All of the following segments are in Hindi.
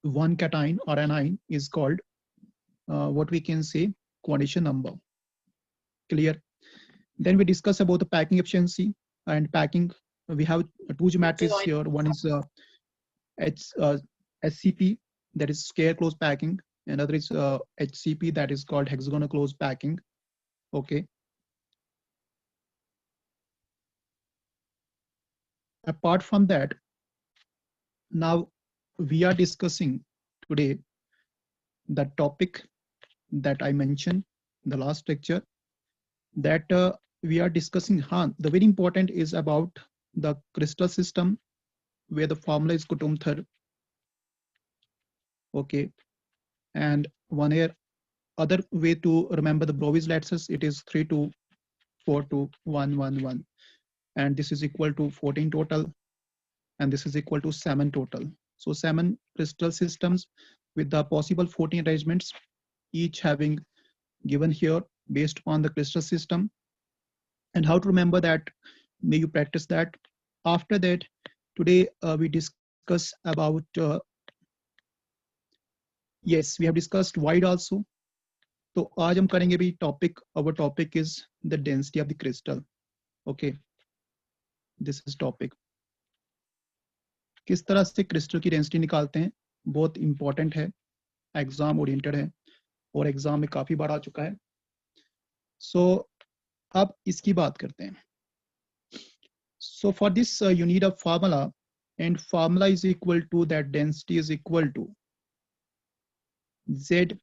one cation or anion is called what we can say coordination number. Clear? Then we discuss about the packing efficiency and packing. We have two geometries here. One is SCP, that is square close packing, and other is HCP, that is called hexagonal close packing. Okay. Apart from that, now we are discussing today the topic that I mentioned in the last lecture, that we are discussing. The very important is about the crystal system, where the formula is Coutomb-Thurr. Okay, and one here, other way to remember the Brovit's lattices, it is 3 2 4 2 1 1 1, and this is equal to 14 total, and this is equal to 7 total. So 7 crystal systems with the possible 14 arrangements, each having given here based on the crystal system. And how to remember that, may you practice that. After that, today we discuss about yes, we have discussed void also. तो आज हम करेंगे भी topic, our topic is the density of the crystal. Okay, this is topic. किस तरह से क्रिस्टल की डेंसिटी निकालते हैं, बहुत इंपॉर्टेंट है, एग्जाम ओरिएंटेड है और एग्जाम में काफी बार आ चुका है. सो अब इसकी बात करते हैं. So for this you need a formula, and formula is equal to, that density is equal to Z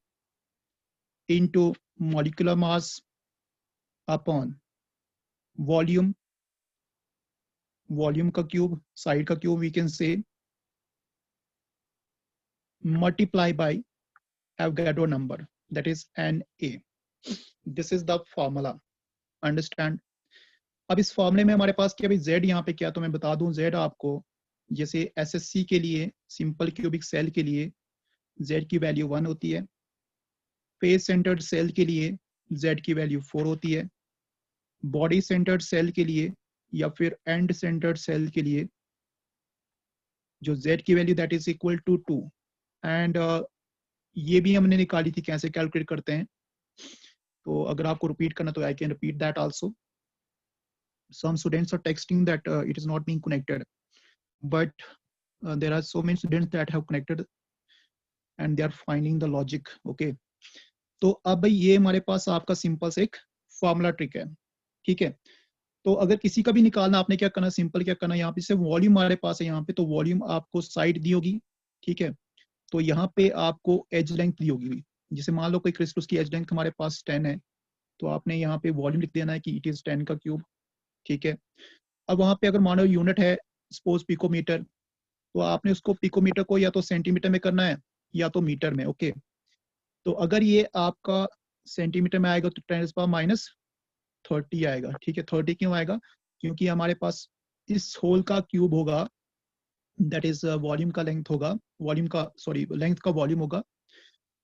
into molecular mass upon volume, volume का cube, side का cube we can say, multiply by Avogadro number, that is Na. This is the formula. Understand? अब इस फॉर्मूले में हमारे पास क्या भाई Z यहाँ पे क्या, तो मैं बता दूं Z आपको, जैसे SSC के लिए सिंपल क्यूबिक सेल के लिए Z की वैल्यू 1 होती है, फेस सेंटर्ड सेल के लिए Z की वैल्यू 4 होती है, बॉडी सेंटर्ड सेल के लिए या फिर एंड सेंटर्ड सेल के लिए जो Z की value that is equal to 2. And ये भी हमने निकाली थी, कैसे कैलकुलेट करते हैं, तो अगर आपको रिपीट करना तो I can repeat that also. Some students are texting that it is not being connected, but there are so many students that have connected and they are finding the logic. Okay, तो अब भाई ये हमारे पास आपका सिंपल से एक फॉर्मूला ट्रिक है. ठीक है, तो अगर किसी का भी निकालना, आपने क्या करना, सिंपल क्या करना, यहाँ पे से वॉल्यूम हमारे पास है यहाँ पे, तो वॉल्यूम आपको साइड दी होगी. ठीक है, तो यहाँ पे आपको एज लेंथ दी होगी. जैसे मान लो कोई क्रिस्टल की एज लेंथ हमारे पास 10 है, तो आपने यहाँ पे वॉल्यूम लिख देना है कि इट इज 10 का क्यूब. ठीक है, अब वहां पे अगर मानो यूनिट है सपोज पिकोमीटर, तो आपने उसको पिकोमीटर को या तो सेंटीमीटर में करना है या तो मीटर में. ओके, तो अगर ये आपका सेंटीमीटर में आएगा तो 10⁻³ आएगा. ठीक है, 30 क्यों आएगा, क्योंकि हमारे पास इस होल का क्यूब होगा, दैट इज वॉल्यूम का लेंथ होगा, वॉल्यूम का सॉरी लेंथ का वॉल्यूम होगा.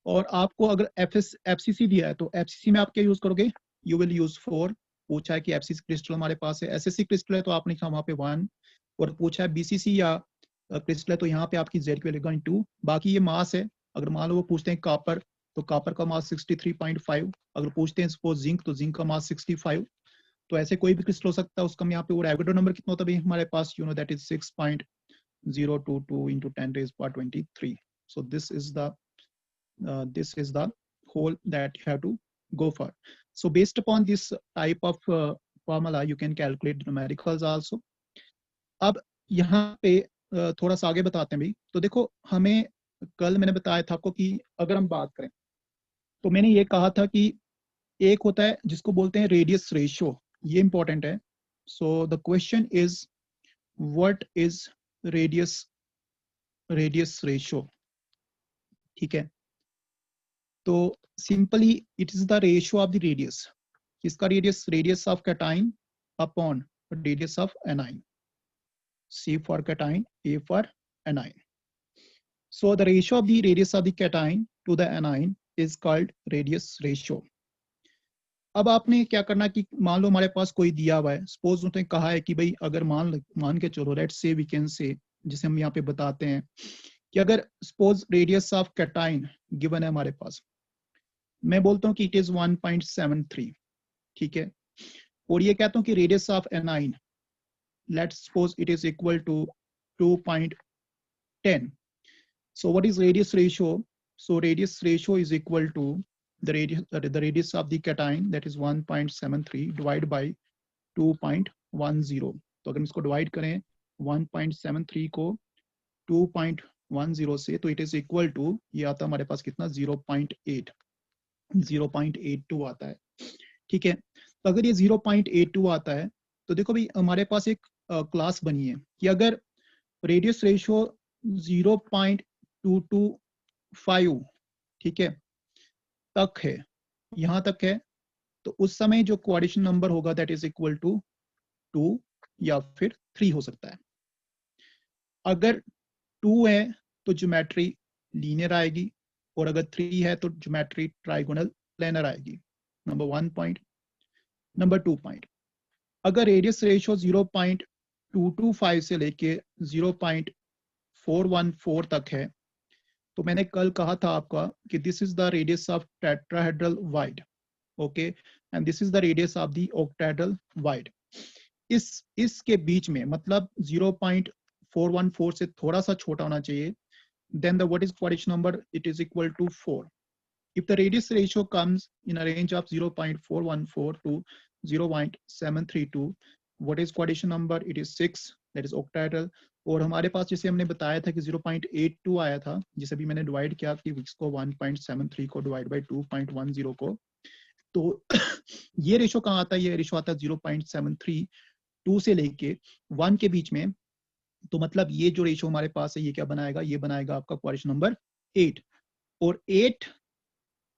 और आपको अगर एफसीसी दिया है तो एफसीसी में आप क्या यूज करोगे, यू विल यूज 4. पूछा है कि एफसीसी क्रिस्टल हमारे पास है, एसएससी क्रिस्टल है तो आपने लिखा वहां पे 1, और पूछा है बीसीसी या क्रिस्टल है तो यहाँ पे आपकी जेड की वैल्यू 2. बाकी ये मास है. अगर मान लो वो पूछते हैं कॉपर, तो कॉपर का मास 63.5. अगर पूछते हैं सपोज जिंक, तो जिंक का मास 65. तो ऐसे कोई भी क्रिस्टल हो सकता है. उसका यहाँ पे, और एवोगाड्रो नंबर कितना होता है हमारे पास, you know that is 6.022 into 10⁻23. So this is the whole that you have to go for. So based upon this type of formula you can calculate numericals also. अब यहाँ पे थोड़ा सा आगे बताते हैं भाई. तो देखो, हमें कल मैंने बताया था आपको कि अगर हम बात करें तो मैंने ये कहा था कि एक होता है जिसको बोलते हैं रेडियस रेशियो, ये इंपॉर्टेंट है. So the question is what is radius ratio. ठीक है, तो simply it is the ratio of the radius. किसका radius, radius of cation upon radius of anion. C for cation, A for anion. So the ratio of the radius of the cation to the anion is called radius ratio. अब आपने क्या करना कि मान लो हमारे पास कोई दिया हुआ है, सपोज उसने कहा है कि भाई अगर मान के चलो, लेट्स से वी कैन से, जिसे हम यहाँ पे बताते हैं कि अगर suppose radius of cation given है हमारे पास, मैं बोलता हूँ कि इट इज 1.73, ठीक है, और ये कहता हूँ कि radius of anion let's suppose it is equal to 2.10. So what is radius ratio? So radius ratio is equal to the radius of the cation, that is 1.73 divided by 2.10. तो अगर हम इसको डिवाइड करें 1.73 को 2.10 से, तो इट इज इक्वल टू, ये आता है हमारे पास कितना, 0.82 आता है, ठीक है। तो अगर ये 0.82 आता है तो देखो भाई हमारे पास एक क्लास बनी है कि अगर रेडियस रेशियो 0.225, ठीक है, तक है, यहां तक है, तो उस समय जो कोऑर्डिनेशन नंबर होगा दैट इज इक्वल टू 2 या फिर 3 हो सकता है। अगर 2 है तो ज्योमेट्री लीनियर आएगी, और अगर 3 है तो ज्योमेट्री ट्राइगोनल प्लेनर आएगी। Number 1 point. नंबर 2 पॉइंट, अगर रेडियस रेशियो 0.225 से लेके 0.414 तक है, तो मैंने कल कहा था आपका कि this is the radius of tetrahedral void, okay, and this is the radius of the octahedral wide. इसके बीच में मतलब 0.414 से थोड़ा सा छोटा होना चाहिए, then the what is coordination number, it is equal to 4. If the radius ratio comes in a range of 0.414 to 0.732, what is coordination number, it is 6, that is octahedral. और हमारे पास जैसे हमने बताया था कि 0.82 आया था, जिसे भी मैंने डिवाइड किया कि इसको 1.73 को डिवाइड बाय 2.10 को, तो ये रेशो कहाँ आता है, ये रेशो आता है 0.732 से लेके 1 के बीच में। तो मतलब ये जो रेशो हमारे पास है ये क्या बनाएगा, ये बनाएगा आपका क्वेश्चन नंबर 8। और 8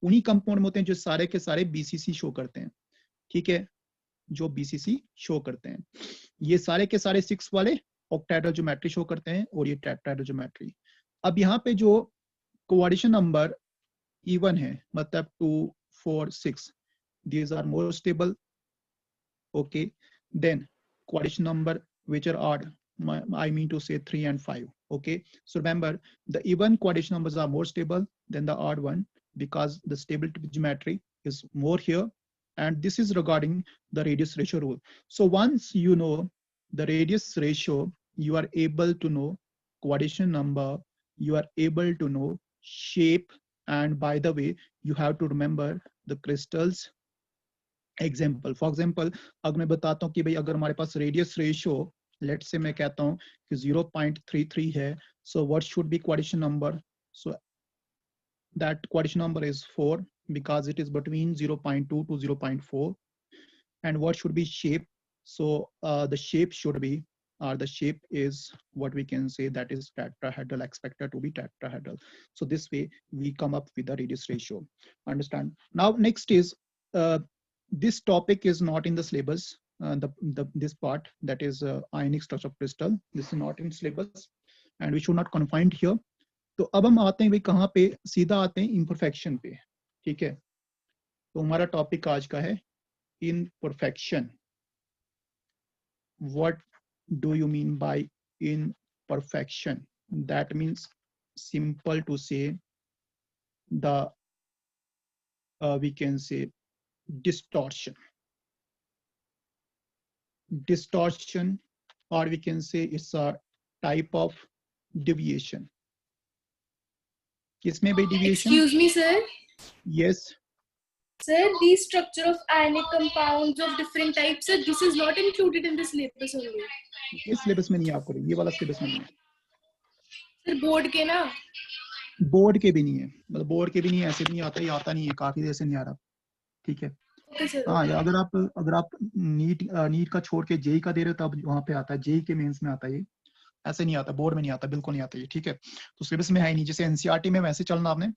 उन्हीं कंपाउंड में होते हैं जो सारे के सारे बीसीसी शो करते हैं, ठीक है, जो बीसीसी शो करते हैं। ये सारे के सारे 6 वाले ऑक्टाहेड्रल ज्योमेट्री शो करते हैं और ये टेट्राहेड्रल ज्योमेट्री। अब यहाँ पे जो कोऑर्डिनेशन नंबर इवन है, मतलब 2, 4, 6, these are more stable, okay, then coordination number which are odd, I mean to say 3 and 5, okay. So remember, the even coordination numbers are more stable than the odd one because the stability geometry is more here, and this is regarding the radius ratio rule. So once you know the radius ratio, you are able to know coordination number, you are able to know shape, and by the way you have to remember the crystals example. For example अगर मैं बताता हूँ कि भाई अगर हमारे पास रेडियस रेशियो लेट से मैं कहता हूँ कि 0.33 है, so what should be coordination number, so that coordination number is 4 because it is between 0.2 to 0.4. And what should be shape, so the shape should be, or the shape is what we can say that is tetrahedral, expected to be tetrahedral. So this way we come up with the radius ratio. Understand? Now next is this topic is not in the syllabus, this part, that is ionic structure of crystal, this is not in syllabus and we should not confined here. तो अब हम आते हैं भाई कहाँ पे, सीधा आते हैं imperfection पे, ठीक है। तो हमारा टॉपिक आज का है imperfection. What do you mean by imperfection? That means simple to say the we can say distortion, or we can say it's a type of deviation. किसमें भाई deviation? Excuse me, sir. Yes. Sir, the structure of ionic compounds of different types, sir, this is not included in the syllabus only. ये syllabus में नहीं है आपको, ये वाला syllabus में नहीं है। Sir, board के ना? बोर्ड के भी नहीं है, मतलब बोर्ड के भी नहीं है, ऐसे नहीं आता, ये आता नहीं है, काफी देर से नहीं आ रहा, ठीक है। हाँ, अगर आप नीट का छोड़ के जेई का दे रहे हो तब वहां पे आता है, जेई के मेंस में आता है, ये ऐसे नहीं आता, बोर्ड में नहीं आता, बिल्कुल नहीं आता ये, ठीक है। तो सिलेबस में है ही नहीं, जैसे एनसीईआरटी में वैसे चलना आपने।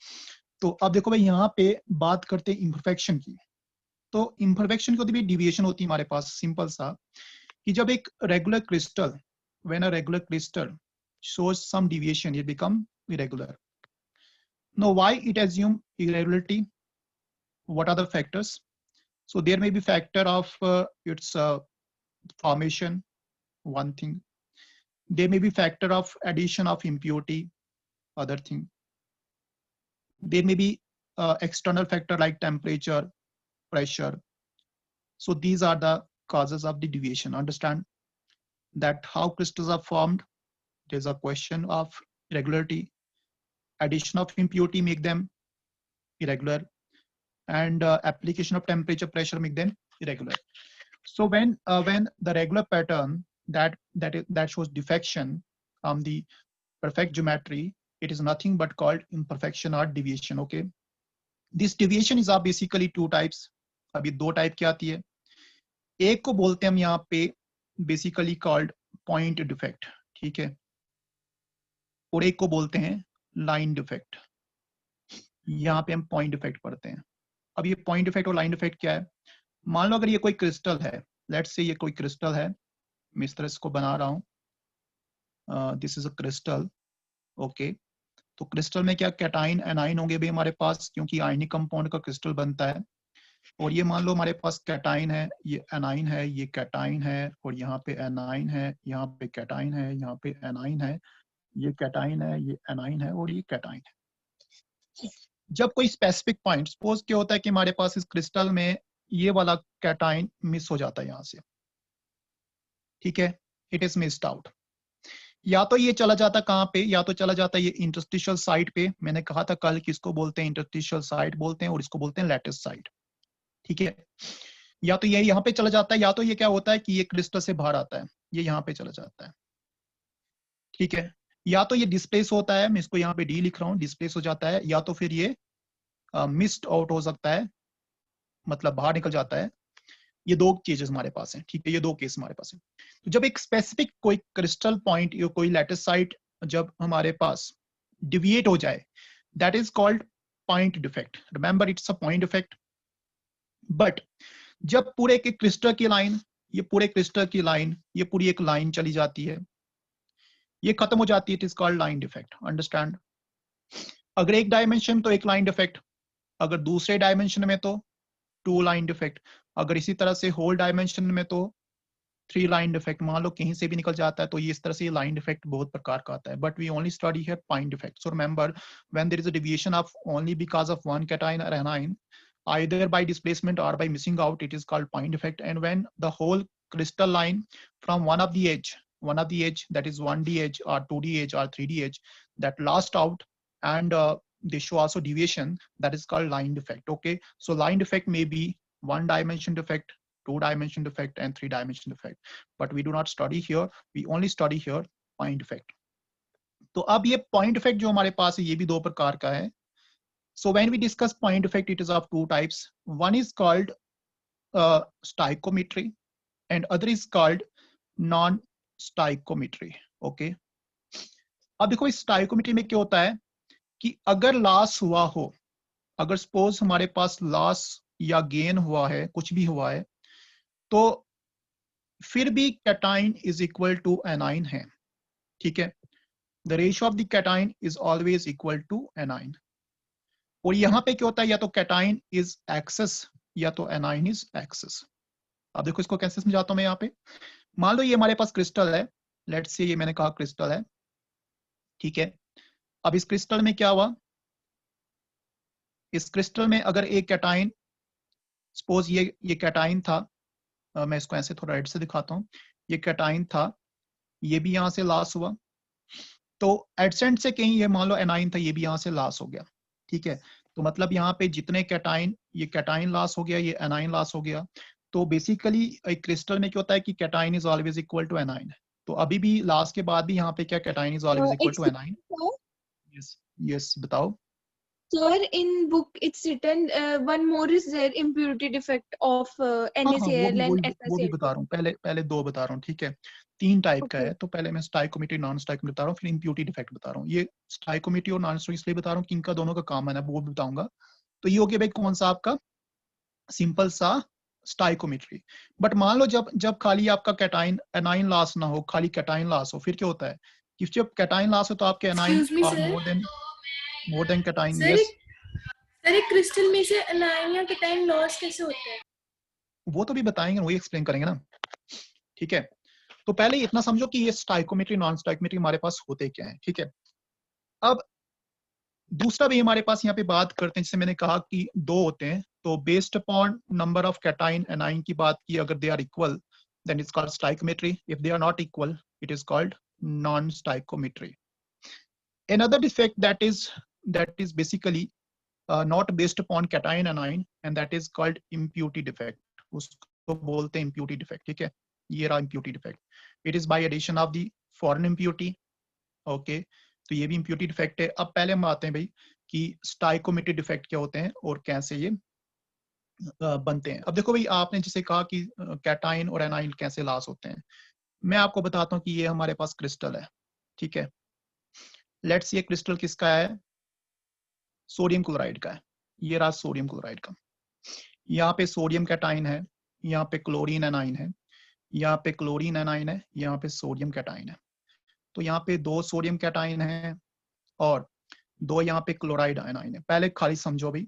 तो अब देखो भाई यहाँ पे बात करते हैं इम्परफेक्शन की। तो इम्परफेक्शन की भी डिविएशन होती है हमारे पास, सिंपल सा, कि जब एक regular crystal, when a regular crystal shows some deviation, it become irregular. Now why it assume irregularity? What are the factors? So there may be factor of its formation, one thing. There may be factor of addition of impurity, other thing. There may be external factor like temperature, pressure. So these are the causes of the deviation. Understand that how crystals are formed. There's a question of irregularity. Addition of impurity make them irregular, and application of temperature, pressure make them irregular. So when the regular pattern that shows defection from the perfect geometry, it is nothing but called imperfection or deviation. Okay, this deviation is basically two types. अभी दो टाइप की आती है. एक को बोलते हैं हम यहाँ पे बेसिकली कॉल्ड पॉइंट डिफेक्ट, ठीक है, और एक को बोलते हैं लाइन डिफेक्ट. यहाँ पे हम पॉइंट डिफेक्ट पढ़ते हैं. अब ये पॉइंट डिफेक्ट और लाइन डिफेक्ट क्या है? मान लो अगर ये कोई क्रिस्टल है, लेट्स से ये कोई क्रिस्टल है, मैं इस तरह इसको बना रहा हूँ, this is a crystal. Okay, तो क्रिस्टल में क्या कैटाइन एनाइन होंगे भाई हमारे पास, क्योंकि आयनिक कंपाउंड का क्रिस्टल बनता है. और ये मान लो हमारे पास कैटाइन है, ये एनाइन है, ये कैटाइन है, और यहाँ पे एनाइन है, यहाँ पे कैटाइन है, यहाँ पे एनाइन है, ये कैटाइन है, ये एनाइन है, और ये कैटाइन है. जब कोई स्पेसिफिक पॉइंट, सपोज क्या होता है कि हमारे पास इस क्रिस्टल में ये वाला कैटाइन मिस हो जाता है यहाँ से, ठीक है, इट इज मिस्ड आउट. या तो ये चला जाता कहाँ पे, या तो चला जाता ये इंटरस्टिशियल साइट पे. मैंने कहा था कल किसको बोलते हैं, इंटरस्टिशियल साइट बोलते हैं, और इसको बोलते हैं लैटिस साइट, ठीक है. या तो ये यहाँ पे चला जाता है, या तो ये क्या होता है कि ये क्रिस्टल से बाहर आता है, ये यहाँ पे चला जाता है, ठीक है. या तो ये डिस्प्लेस होता है, मैं इसको यहाँ पे डी लिख रहा हूँ, डिस्प्लेस हो जाता है, या तो फिर ये मिस्ड आउट हो सकता है, मतलब बाहर निकल जाता है. ये दो चीजेस हमारे पास हैं, ठीक है, ये दो केस हमारे पास हैं. तो जब एक स्पेसिफिक कोई क्रिस्टल पॉइंट या कोई लैटिस साइट जब हमारे पास डिविएट हो जाए, that is called point defect. Remember it's a point defect. But जब पूरे के क्रिस्टल की लाइन, ये पूरे क्रिस्टल की लाइन, ये पूरी एक लाइन चली जाती है, ये खत्म हो जाती है, it is called line defect. Understand? अगर एक डायमेंशन तो एक लाइन डिफेक्ट, अगर दूसरे डायमेंशन में तो टू लाइन डिफेक्ट, अगर इसी तरह से होल डायमेंशन में तो थ्री लाइन डिफेक्ट. मान लो कहीं से भी निकल जाता है तो ये इस तरह से लाइन डिफेक्ट बहुत प्रकार का आता है. But we only study here point defect. So remember when there is a deviation of only because of one cation और anion, either by displacement or by missing out, it is called point defect. And when the whole crystal line from one of the edge, that is 1D edge or 2D edge or 3D edge, that lost out, and they show also deviation, that is called line defect. Okay, so line defect may be one dimension defect, two dimension defect, and three dimension defect, but we do not study here, we only study here point defect. तो अब ये point defect जो हमारे पास है, ये भी दो प्रकार का है. So when we discuss point defect, it is of two types. One is called stoichiometry, and other is called non-stoichiometry. Okay. अब देखो इस stoichiometry में क्या होता है कि अगर लॉस हुआ हो, अगर सपोज हमारे पास लॉस या गेन हुआ है, कुछ भी हुआ है, तो फिर भी cation is equal to anion है, ठीक है. The ratio of the cation is always equal to anion. और यहाँ पे क्या होता है, या तो कैटाइन इज एक्सेस या तो एनाइन इज एक्सेस. अब देखो इसको कैसे समझाता हूं मैं. यहाँ पे मान लो ये हमारे पास क्रिस्टल है, लेट्स से ये मैंने कहा क्रिस्टल है, ठीक है. अब इस क्रिस्टल में क्या हुआ, इस क्रिस्टल में अगर एक कैटाइन, सपोज ये कैटाइन था, मैं इसको ऐसे थोड़ा राइट से दिखाता हूँ, ये कैटाइन था, ये भी यहाँ से लॉस हुआ, तो एडसेंट से कहीं ये मान लो एनाइन था, ये भी यहाँ से लॉस हो गया, ठीक है. तो मतलब यहाँ पे जितने कैटाइन, ये कैटाइन लॉस हो गया, ये एनाइन लॉस हो गया. तो बेसिकली एक क्रिस्टल में क्या होता है कि cation is always equal to anion. तो अभी भी लॉस के बाद भी यहाँ पे क्या cation is always equal to anion. Yes yes, बताओ. Sir, in book it's written one more is there, impurity defect of NaCl and वो भी बता रहा हूँ, पहले दो बता रहा हूँ, ठीक है. तीन टाइप का है, तो पहले मैं स्टाइकोमेट्री नॉन स्टाइकोमेट्री बता रहा हूँ, फिर इम्प्यूरिटी डिफेक्ट बता रहा हूँ. ये स्टाइकोमेट्री और नॉन स्टाइकोमेट्री इसलिए बता रहा हूँ कि इनका दोनों का कॉमन है, वो भी बताऊंगा. तो ये हो गया भाई कौन सा आपका सिंपल सा स्टाइकोमेट्री. बट मान लो जब खाली आपका कैटाइन एनाइन लॉस ना हो, खाली कैटाइन लॉस हो, फिर क्या होता है कि जब कैटाइन लॉस हो तो आपके एनाइन और more than cation. Yes sir, एक क्रिस्टल में से एनाइन या कैटाइन लॉस कैसे होता है? वो तो भी बताएंगे, वही एक्सप्लेन करेंगे ना, ठीक है. तो पहले इतना समझो कि ये स्टाइकोमेट्री नॉन स्टाइकोमेट्री हमारे पास होते क्या है, ठीक है. अब दूसरा भी हमारे पास यहाँ पे बात करते हैं, जैसे मैंने कहा कि दो होते हैं, तो based upon number of cation anion की बात की, अगर they are equal then it's called stoichiometry, if they are not equal it is called non stoichiometry. Another defect that is basically not based upon cation anion, and that is called impurity defect. उसको बोलते हैं impurity defect. ठीक है, ये रहा impurity defect. It is by addition of the foreign impurity. Okay, तो ये भी impurity defect है. अब पहले हम आते हैं भाई कि stoichiometry defect क्या होते हैं और कैसे ये बनते हैं. अब देखो भाई, आपने जिसे कहा कि कैटाइन और एनाइन कैसे लॉस होते हैं, मैं आपको बताता हूँ कि ये हमारे पास क्रिस्टल है. ठीक है, लेट्स, ये क्रिस्टल किसका है? सोडियम क्लोराइड का है. ये रहा सोडियम क्लोराइड का. यहाँ पे सोडियम कैटाइन है, यहाँ पे क्लोरीन एनाइन है, यहाँ पे क्लोरीन एनाइन है, यहाँ पे सोडियम कैटाइन है. तो यहाँ पे दो सोडियम कैटाइन है और दो यहाँ पे क्लोराइड एनाइन है. पहले खाली समझो भाई,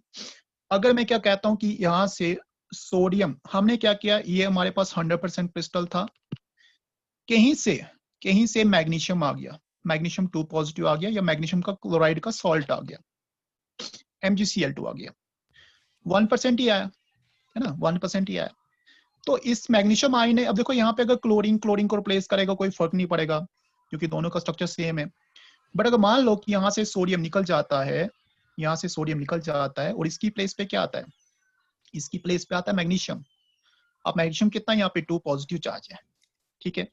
अगर मैं क्या कहता हूँ कि यहाँ से सोडियम, हमने क्या किया, ये हमारे पास 100% क्रिस्टल था, कहीं से मैग्नीशियम आ गया, मैग्नीशियम 2 पॉजिटिव आ गया, या मैग्नीशियम का क्लोराइड का सॉल्ट आ गया, MgCl2 आ गया, 1% ही आया है ना, 1% ही आया. तो इस मैग्नीशियम आयन है, अब देखो यहाँ पे अगर क्लोरीन को रिप्लेस करेगा कोई फर्क नहीं पड़ेगा क्योंकि दोनों का स्ट्रक्चर सेम है. बट अगर मान लो कि यहाँ से सोडियम निकल जाता है, यहाँ से सोडियम निकल जाता है और इसकी प्लेस पे क्या आता है? इसकी प्लेस पे आता है मैग्नीशियम. अब मैग्नीशियम कितना, यहाँ पे 2 पॉजिटिव चार्ज है. ठीक है,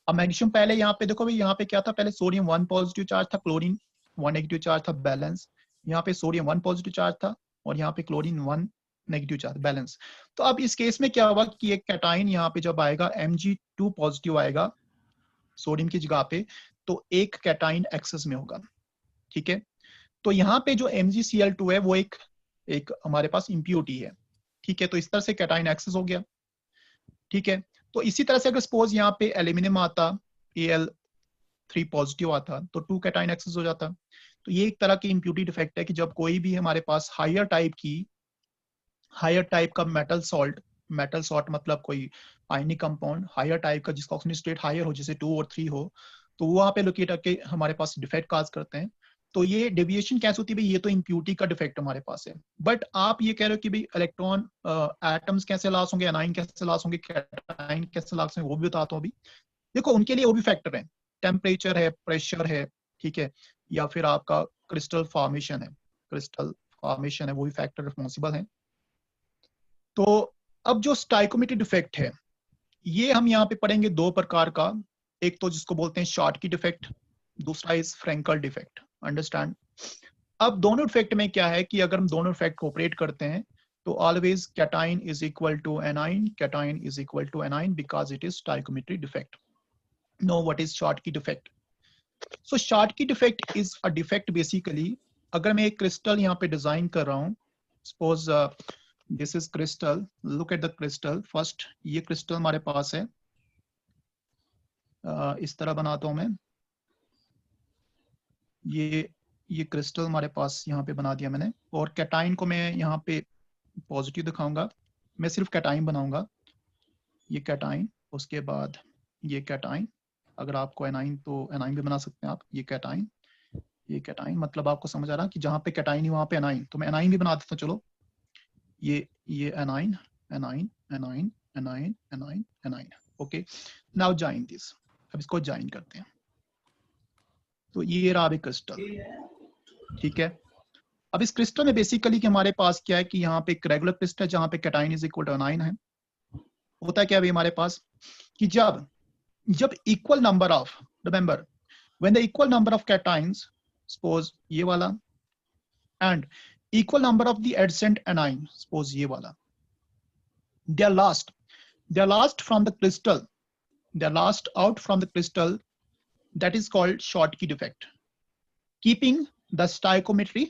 अब मैग्नीशियम पहले यहाँ पे देखो भाई, यहाँ पे क्या था, पहले सोडियम 1 पॉजिटिव चार्ज था, क्लोरीन 1 नेगेटिव चार्ज था, बैलेंस. यहाँ पे सोडियम 1 पॉजिटिव चार्ज था और यहाँ पे क्लोरीन 1 नेगेटिव चार्ज, बैलेंस. तो अब इस केस में क्या हुआ कि एक कैटाइन यहाँ पे जब आएगा, Mg2 पॉजिटिव आएगा सोडियम की जगह पे, तो एक कैटाइन एक्सेस में होगा. ठीक है, तो यहाँ पे जो MgCl2 है वो एक हमारे पास इम्प्योरिटी है. ठीक है, तो इस तरह से कैटाइन एक्सेस हो गया. ठीक है, तो इसी तरह से अगर सपोज यहाँ पे एल्यूमिनियम आता, Al3 पॉजिटिव आता, तो 2 कैटाइन एक्सेस हो जाता. तो ये एक तरह की इम्प्योरिटी डिफेक्ट है कि जब कोई भी हमारे पास हायर टाइप का मेटल सॉल्ट मतलब कोई आयनिक कंपाउंड हायर टाइप का, जिसका ऑक्सीजन स्टेट हायर हो, जैसे 2 और 3 हो, तो वहां पे लोकेट करके हमारे पास डिफेक्ट काज करते हैं. तो ये डेविएशन कैसे होती है भाई? ये तो इम्प्योरिटी का डिफेक्ट हमारे पास है. बट आप ये कह रहे हो कि भाई इलेक्ट्रॉन एटम्स कैसे लॉस होंगे, एनाइन कैसे लॉस होंगे, कैटाइन कैसे लॉस होंगे, वो भी बताता हूँ अभी. देखो, उनके लिए वो भी फैक्टर है, टेम्परेचर है, प्रेशर है, ठीक है, या फिर आपका क्रिस्टल फॉर्मेशन है, वो भी फैक्टर रिस्पॉन्सिबल है. तो अब जो स्टाइकोमेट्री डिफेक्ट है, ये हम यहाँ पे पढ़ेंगे 2 प्रकार का. एक तो जिसको बोलते हैं शॉर्टकी डिफेक्ट, दूसरा इज फ्रेंकल डिफेक्ट. अंडरस्टैंड? अब दोनों डिफेक्ट में क्या है कि अगर हम दोनों डिफेक्ट को ऑपरेट करते हैं तो always cation is equal to anion, because it is stoichiometry defect. No, what is Schottky defect? So Schottky defect is a defect basically, अगर मैं एक क्रिस्टल यहाँ पे डिजाइन कर रहा हूँ, suppose this is crystal, look at the crystal first. ये क्रिस्टल हमारे पास है, इस तरह बनाता हूं मैं. ये क्रिस्टल हमारे पास यहाँ पे बना दिया मैंने, और कैटाइन को मैं यहाँ पे पॉजिटिव दिखाऊंगा. मैं सिर्फ कैटाइन बनाऊंगा, ये कैटाइन, उसके बाद ये कैटाइन. अगर आपको एनाइन तो एनाइन भी बना सकते हैं आप. ये कैटाइन, मतलब आपको समझ आ रहा कि जहाँ पे कैटाइन ही वहां पे एनाइन, तो मैं एनाइन भी बना देता हूँ. चलो, ये A9. Okay, now join this. अब इसको जॉइन करते हैं. तो ये रहा अभी क्रिस्टल. ठीक है, अब इस क्रिस्टल में बेसिकली कि हमारे पास क्या है कि यहाँ पे एक रेगुलर क्रिस्टल है जहाँ पे cation is equal to anion है. होता है क्या अभी हमारे पास कि जब equal number of, remember, when the equal number of cations, suppose ये वाला, and equal number of the adjacent anion, suppose ये वाला, they are lost from the crystal, they are lost out from the crystal. That is called Schottky defect, keeping the stoichiometry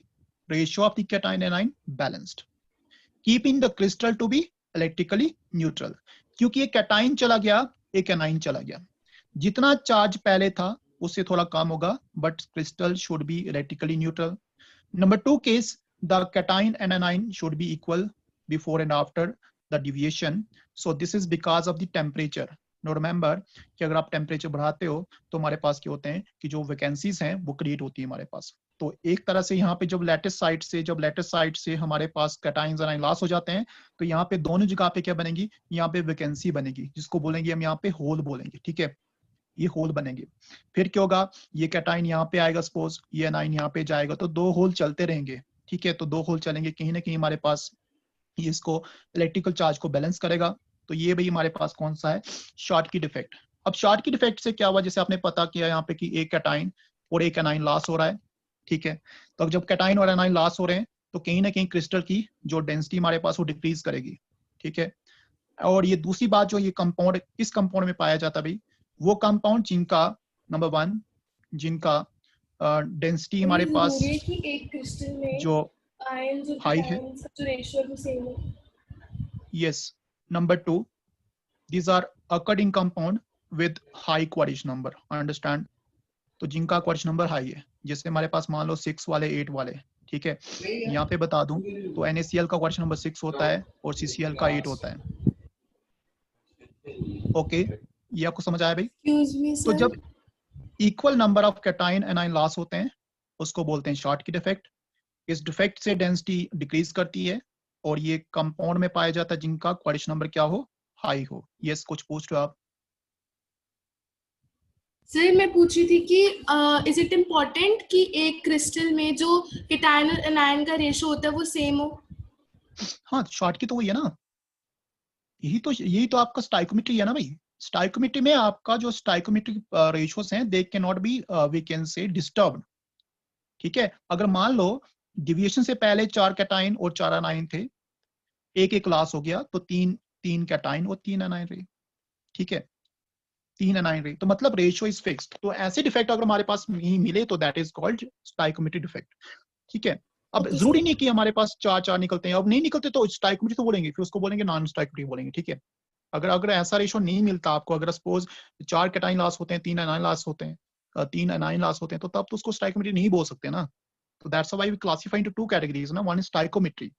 ratio of the cation anion balanced, keeping the crystal to be electrically neutral. क्योंकि एक कैटाइन चला गया, एक एनाइन चला गया, जितना चार्ज पहले था उससे थोड़ा कम होगा, but crystal should be electrically neutral. Number 2 case, the cation and anion should be equal before and after the deviation. So this is because of the temperature. Now remember कि अगर आप टेम्परेचर बढ़ाते हो तो हमारे पास क्या होते हैं कि जो वैकेंसीज हैं वो क्रिएट होती है हमारे पास. तो एक तरह से यहाँ पे जब लेटेस्ट साइट से हमारे पास कैटाइंस एनाइन लॉस हो जाते हैं, तो यहाँ पे दोनों जगह पे क्या बनेगी, यहाँ पे वैकेंसी बनेगी, जिसको बोलेंगे हम यहाँ पे होल बोलेंगे, ठीक है, ये होल बनेंगे। फिर क्या होगा, ये कैटाइन यहाँ पे आएगा, सपोज ये एनाइन यहाँ पे जाएगा, तो 2 होल चलते रहेंगे, ठीक है, तो 2 होल चलेंगे, कहीं ना कहीं हमारे पास ये इसको इलेक्ट्रिकल चार्ज को बैलेंस करेगा। तो ये भाई हमारे पास कौन सा है, शॉर्टकी डिफेक्ट। अब शॉर्टकी डिफेक्ट से क्या हुआ, जैसे आपने पता किया यहाँ पे कि एक कैटाइन और एक एनाइन लॉस हो रहा है, ठीक है, तो अब जब कैटाइन और एनाइन लॉस हो रहे हैं, तो कहीं ना कहीं क्रिस्टल की जो डेंसिटी हमारे पास वो डिक्रीज करेगी, ठीक है। और ये दूसरी बात, जो ये कंपाउंड किस कंपाउंड में पाया जाता है भाई, वो कंपाउंड जिनका नंबर 1 जिनका डेंसिटी हमारे पास कि एक क्रिस्टल में जो आयंस और हाई है, कैटायंस का जो रेशियो है वो सेम है। yes, number 2, these are occurred in compound with high coordination number, understand। तो जिनका कोऑर्डिनेशन नंबर हाई है, जैसे हमारे पास मान लो 6 वाले 8 वाले, ठीक है, यहाँ पे बता दूं तो NaCl का कोऑर्डिनेशन नंबर 6 होता है और CCl का 8 होता है, ओके, ये आपको समझ आया भाई। एक्सक्यूज मी तो सर, जब equal number of cation A9 loss होते हैं, उसको बोलते हैं शॉर्टकी डिफेक्ट। इस डिफेक्ट से डेंसिटी डिक्रीज करती है, और ये कंपाउंड में पाया जाता है जिनका कोऑर्डिनेशन नंबर क्या हो, हाई हो। यस, कुछ पूछ रहे हो आप? सर मैं पूछ रही थी कि इज इट इम्पोर्टेंट कि एक क्रिस्टल में जो कैटायन और एनायन का रेशियो होता है वो सेम हो? हाँ, शॉर्टकी तो वही है ना, यही तो आपका स्टाइकोमेट्री है ना भाई। स्टाइकोमेट्री में आपका जो स्टाइकोमेट्रिक रेशियोस हैं, they can not be we can say disturb, ठीक है। अगर मान लो डिविएशन से पहले 4 कैटाइन और 4 एनाइन थे, एक लॉस हो गया, तो 3 कैटाइन और 3 एनाइन रहे, ठीक है, 3 एनाइन रहे, तो मतलब रेशियो इज फिक्स्ड। तो ऐसे डिफेक्ट अगर हमारे पास नहीं मिले, तो that is called stoichiometry defect, ठीक है। अब ओके जरूरी सर। नहीं कि हमारे पास 4 निकलते हैं, अब नहीं निकलते तो स्टाइकोमेट्री तो बोलेंगे, फिर उसको बोलेंगे नॉन स्टाइकोमेट्री बोलेंगे, ठीक है। अगर ऐसा रेशो नहीं मिलता आपको, अगर सपोज 4 कैटाइन लॉस होते हैं, 3 एनाइन लॉस होते हैं, 3 एनाइन लॉस होते हैं, तो तब तो उसको स्टाइकोमेट्री नहीं बोल सकते ना। तो that's why we classify into 2 categories ना, वन इज स्टाइकोमेट्री।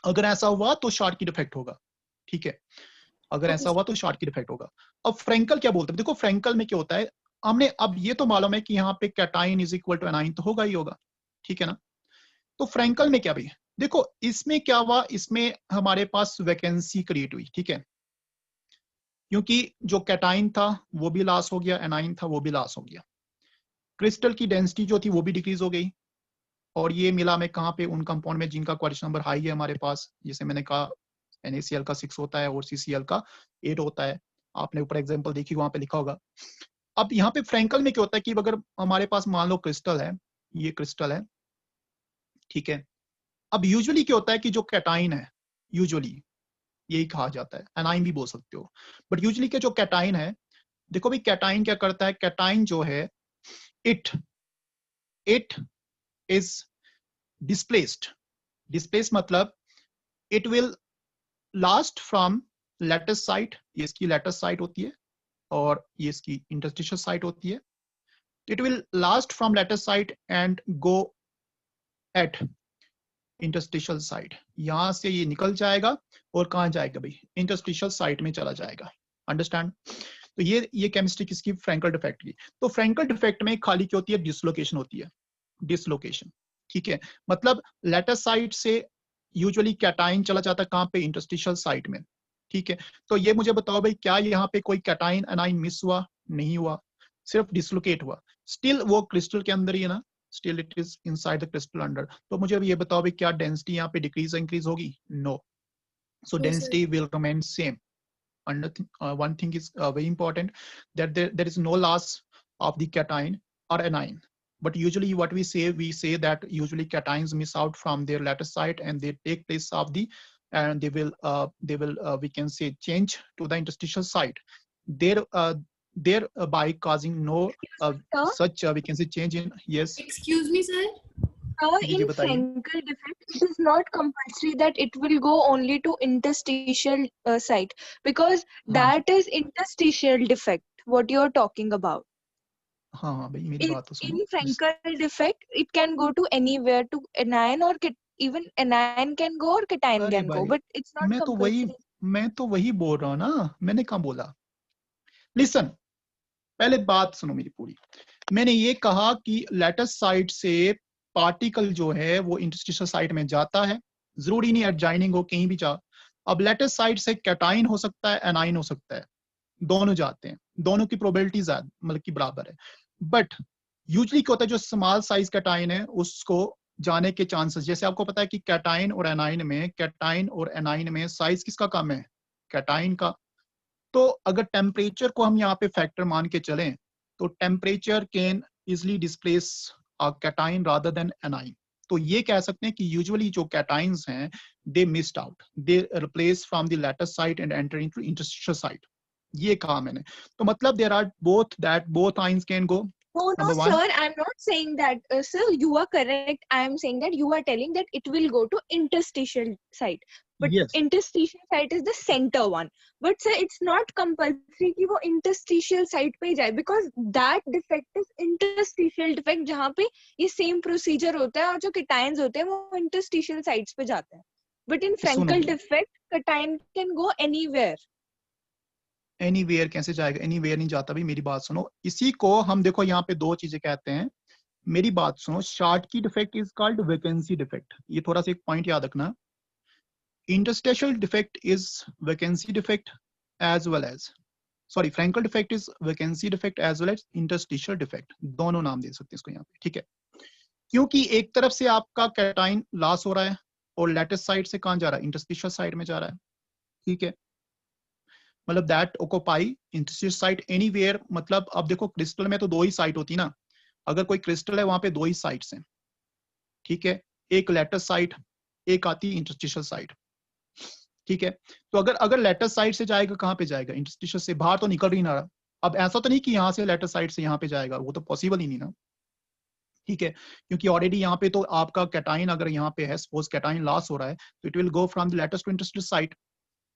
अगर ऐसा हुआ तो शॉर्टकी डिफेक्ट होगा, ठीक है, अगर ओके ऐसा हुआ तो शॉर्टकी डिफेक्ट होगा। अब फ्रेंकल क्या बोलते हैं, देखो फ्रेंकल में क्या होता है, हमने अब ये तो मालूम है कि यहाँ पे cation is equal to anion तो होगा ही होगा, ठीक है ना। तो फ्रेंकल में क्या भाई, देखो इसमें क्या हुआ, इसमें हमारे पास वैकेंसी क्रिएट हुई, ठीक है, क्योंकि जो कैटाइन था वो भी लॉस हो गया, एनाइन था वो भी लॉस हो गया, क्रिस्टल की डेंसिटी जो थी वो भी डिक्रीज हो गई, और ये मिला में कहाँ पे, उन कंपाउंड में जिनका कोऑर्डिनेशन नंबर हाई है हमारे पास, जैसे मैंने कहा NaCl का 6 होता है और CCl का 8 होता है, आपने ऊपर एग्जांपल देखी वहां पे लिखा होगा। अब यहाँ पे फ्रेंकल में क्या होता है कि अगर हमारे पास मान लो क्रिस्टल है, ये क्रिस्टल है, ठीक है, अब यूजुअली क्या होता है कि जो कैटाइन है, यूजुअली यही कहा जाता है, एनाइन भी बोल सकते हो, बट यूजुअली के जो कैटाइन है, देखो भाई कैटाइन क्या करता है, कैटाइन जो है it it is displaced, displaced मतलब it will last from lattice site, ये इसकी लेटेस्ट साइट होती है और ये इसकी इंटरस्टिशियल साइट होती है, it will last from lattice site and go at interstitial site, यहां से ये निकल जाएगा और कहां जाएगा भाई, इंटरस्टिशियल साइट में चला जाएगा, अंडरस्टैंड। तो ये केमिस्ट्री किसकी, फ्रेंकल डिफेक्ट की। तो फ्रेंकल डिफेक्ट में खाली क्या होती है, डिसलोकेशन होती है, डिसलोकेशन, ठीक है, मतलब लेटेस्ट साइट से यूजुअली कैटाइन चला जाता है कहां पे, इंटरस्टिशियल साइट में, ठीक है। तो ये मुझे बताओ भाई, क्या यहाँ पे कोई कैटाइन एनाइन मिस हुआ, नहीं हुआ, सिर्फ डिसलोकेट हुआ, स्टिल वो क्रिस्टल के अंदर ही है ना, still it is inside the crystal under. तो मुझे अब ये बताओ भाई, क्या डेंसिटी यहाँ पे डिक्रीज इंक्रीज होगी, no, so No, sir. Density will remain same. One thing is very important, that there is no loss of the cation or anion, but usually what we say that usually cations miss out from their lattice site and they take place of the, and they will we can say change to the interstitial site thereby causing no Sir, such we can say change in, yes, Excuse me sir, जी in बताइए। Frenkel defect, it is not compulsory that it will go only to interstitial site, because हाँ that is interstitial defect, what you are talking about. हाँ हाँ भाई, मेरी बात तो In सुनो। Frenkel defect, it can go to anywhere, to anion or even anion can go or cation अरे can go, भाई, but it's not compulsory. मैं तो वही बोल रहा हूँ ना, मैंने कहाँ बोला, लिसन, पहले बात सुनो मेरी पूरी। मैंने ये कहा कि लेटेस्ट साइट से पार्टिकल जो है वो इंटरस्टिशियल साइट में जाता है, जरूरी नहीं एडजॉइनिंग हो, कहीं भी जा। अब लेटेस्ट साइट से कैटाइन हो सकता है, एनाइन हो सकता है, दोनों जाते हैं, दोनों की प्रोबेबिलिटी मतलब की बराबर है। बट यूजली क्या होता है, जो स्मॉल साइज कैटाइन है उसको जाने के चांसेस, जैसे आपको पता है कि कैटाइन और एनाइन में साइज किसका कम है, कैटाइन का। तो अगर टेम्परेचर को हम यहाँ पे फैक्टर मान के चलें तो temperature can easily displace cation rather than A9. तो ये कह सकते हैं कि यूजुअली जो कैटाइंस हैं they missed out, they replace from the lattice site and enter into interstitial site. ये कहा मैंने। तो मतलब there are both ions can go. No, Number no, one. sir, I'm not saying that. Sir, you are correct. I am saying that you are telling that it will go to interstitial site. But Yes. interstitial site is the center one. But sir, it's not compulsory कि वो interstitial site पे जाए, because that defect is interstitial defect जहाँ पे ये same procedure होता है और जो cations होते हैं वो interstitial sites पे जाते हैं. But in Frankel सुनो। defect, cation can go anywhere. Anywhere कैसे जाएगा, एनीवेयर नहीं जाता भाई, मेरी बात सुनो। इसी को हम देखो यहाँ पे दो चीजें कहते हैं, मेरी बात सुनो। Schottky defect is called vacancy defect, ये थोड़ा सा एक पॉइंट याद रखना। Interstitial defect is vacancy defect as well as, sorry Frenkel defect is vacancy defect as well as interstitial defect, दोनों नाम दे सकते हैं इसको यहाँ पे, ठीक है। क्योंकि एक तरफ से आपका कैटाइन लॉस हो रहा है और लेटेस्ट साइड से कहाँ जा रहा है, इंटरस्टिशियल साइड में जा रहा है, ठीक है। मतलब that occupy interstitial site anywhere. मतलब अब देखो क्रिस्टल में तो दो ही साइट होती ना, अगर कोई क्रिस्टल है वहां पे दो ही साइट्स हैं, ठीक है, एक लेटेस्ट साइट, एक आती है इंटरस्टिशियल साइट, ठीक है। तो अगर लेटेस्ट साइट से जाएगा कहाँ पे जाएगा, इंटरस्टिशियल से, बाहर तो निकल ही ना रहा। अब ऐसा तो नहीं कि यहाँ से लेटेस्ट साइट से यहाँ पे जाएगा, वो तो पॉसिबल ही नहीं ना, ठीक है। क्योंकि ऑलरेडी यहाँ पे तो आपका कैटाइन अगर यहाँ पे है, सपोज कैटाइन लॉस हो रहा है, तो it will go from the lattice to interstitial site.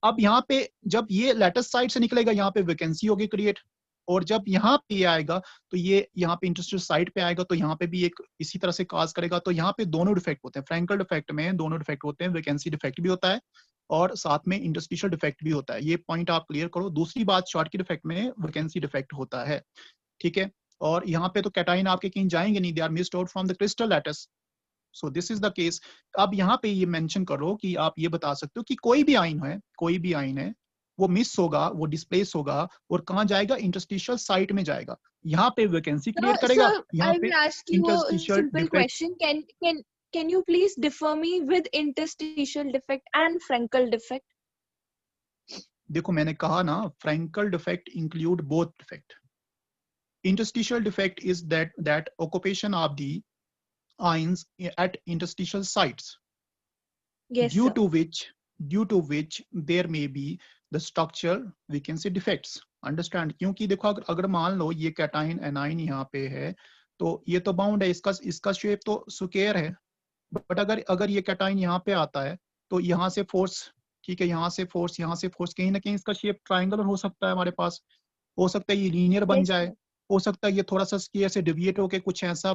अब यहाँ पे जब ये लेटेस्ट साइड से निकलेगा यहाँ पे वैकेंसी होगी क्रिएट, और जब यहाँ पे आएगा तो ये यहाँ पे इंटरस्टिशियल साइड पे आएगा, तो यहाँ पे भी एक इसी तरह से काज करेगा। तो यहाँ पे दोनों डिफेक्ट होते हैं, फ्रैंकल डिफेक्ट में दोनों डिफेक्ट होते हैं, वैकेंसी डिफेक्ट भी होता है और साथ में इंटरस्टिशियल डिफेक्ट भी होता है। ये पॉइंट आप क्लियर करो। दूसरी बात, शॉर्ट की डिफेक्ट में वैकेंसी डिफेक्ट होता है, ठीक है। और यहाँ पे तो कैटाइन आपके कहीं जाएंगे नहीं, they are missed out from the crystal lattice. So this is the case. अब यहाँ पे ये मेंशन करो कि आप ये बता सकते हो कि कोई भी आइन है वो मिस होगा, वो डिस्प्लेस होगा और कहाँ जाएगा, इंटरस्टिशियल साइट में जाएगा। यहाँ पे वैकेंसी क्रिएट करेगा, यहाँ पे interstitial defect. Can you please differ me with interstitial defect and Frankel defect? देखो मैंने कहा ना, Frenkel defect include both defect. Interstitial defect is that occupation of the ions at interstitial sites, Yes, due sir. to which there may be the structural vacancy defects. Understand? क्योंकि देखो अगर मान लो ये कैटाइन एनाइन यहाँ पे है, तो ये तो बाउंड है, इसका शेप तो स्क्वायर है। बट अगर ये कैटाइन यहाँ पे आता है तो यहाँ से फोर्स, ठीक है, यहाँ से फोर्स कहीं ना कहीं इसका शेप ट्राइंगुलर हो सकता है हमारे पास, हो सकता है ये लीनियर बन Yes, जाए, sir. हो सकता है ये थोड़ा सा स्क्वायर से डिविएट होके कुछ ऐसा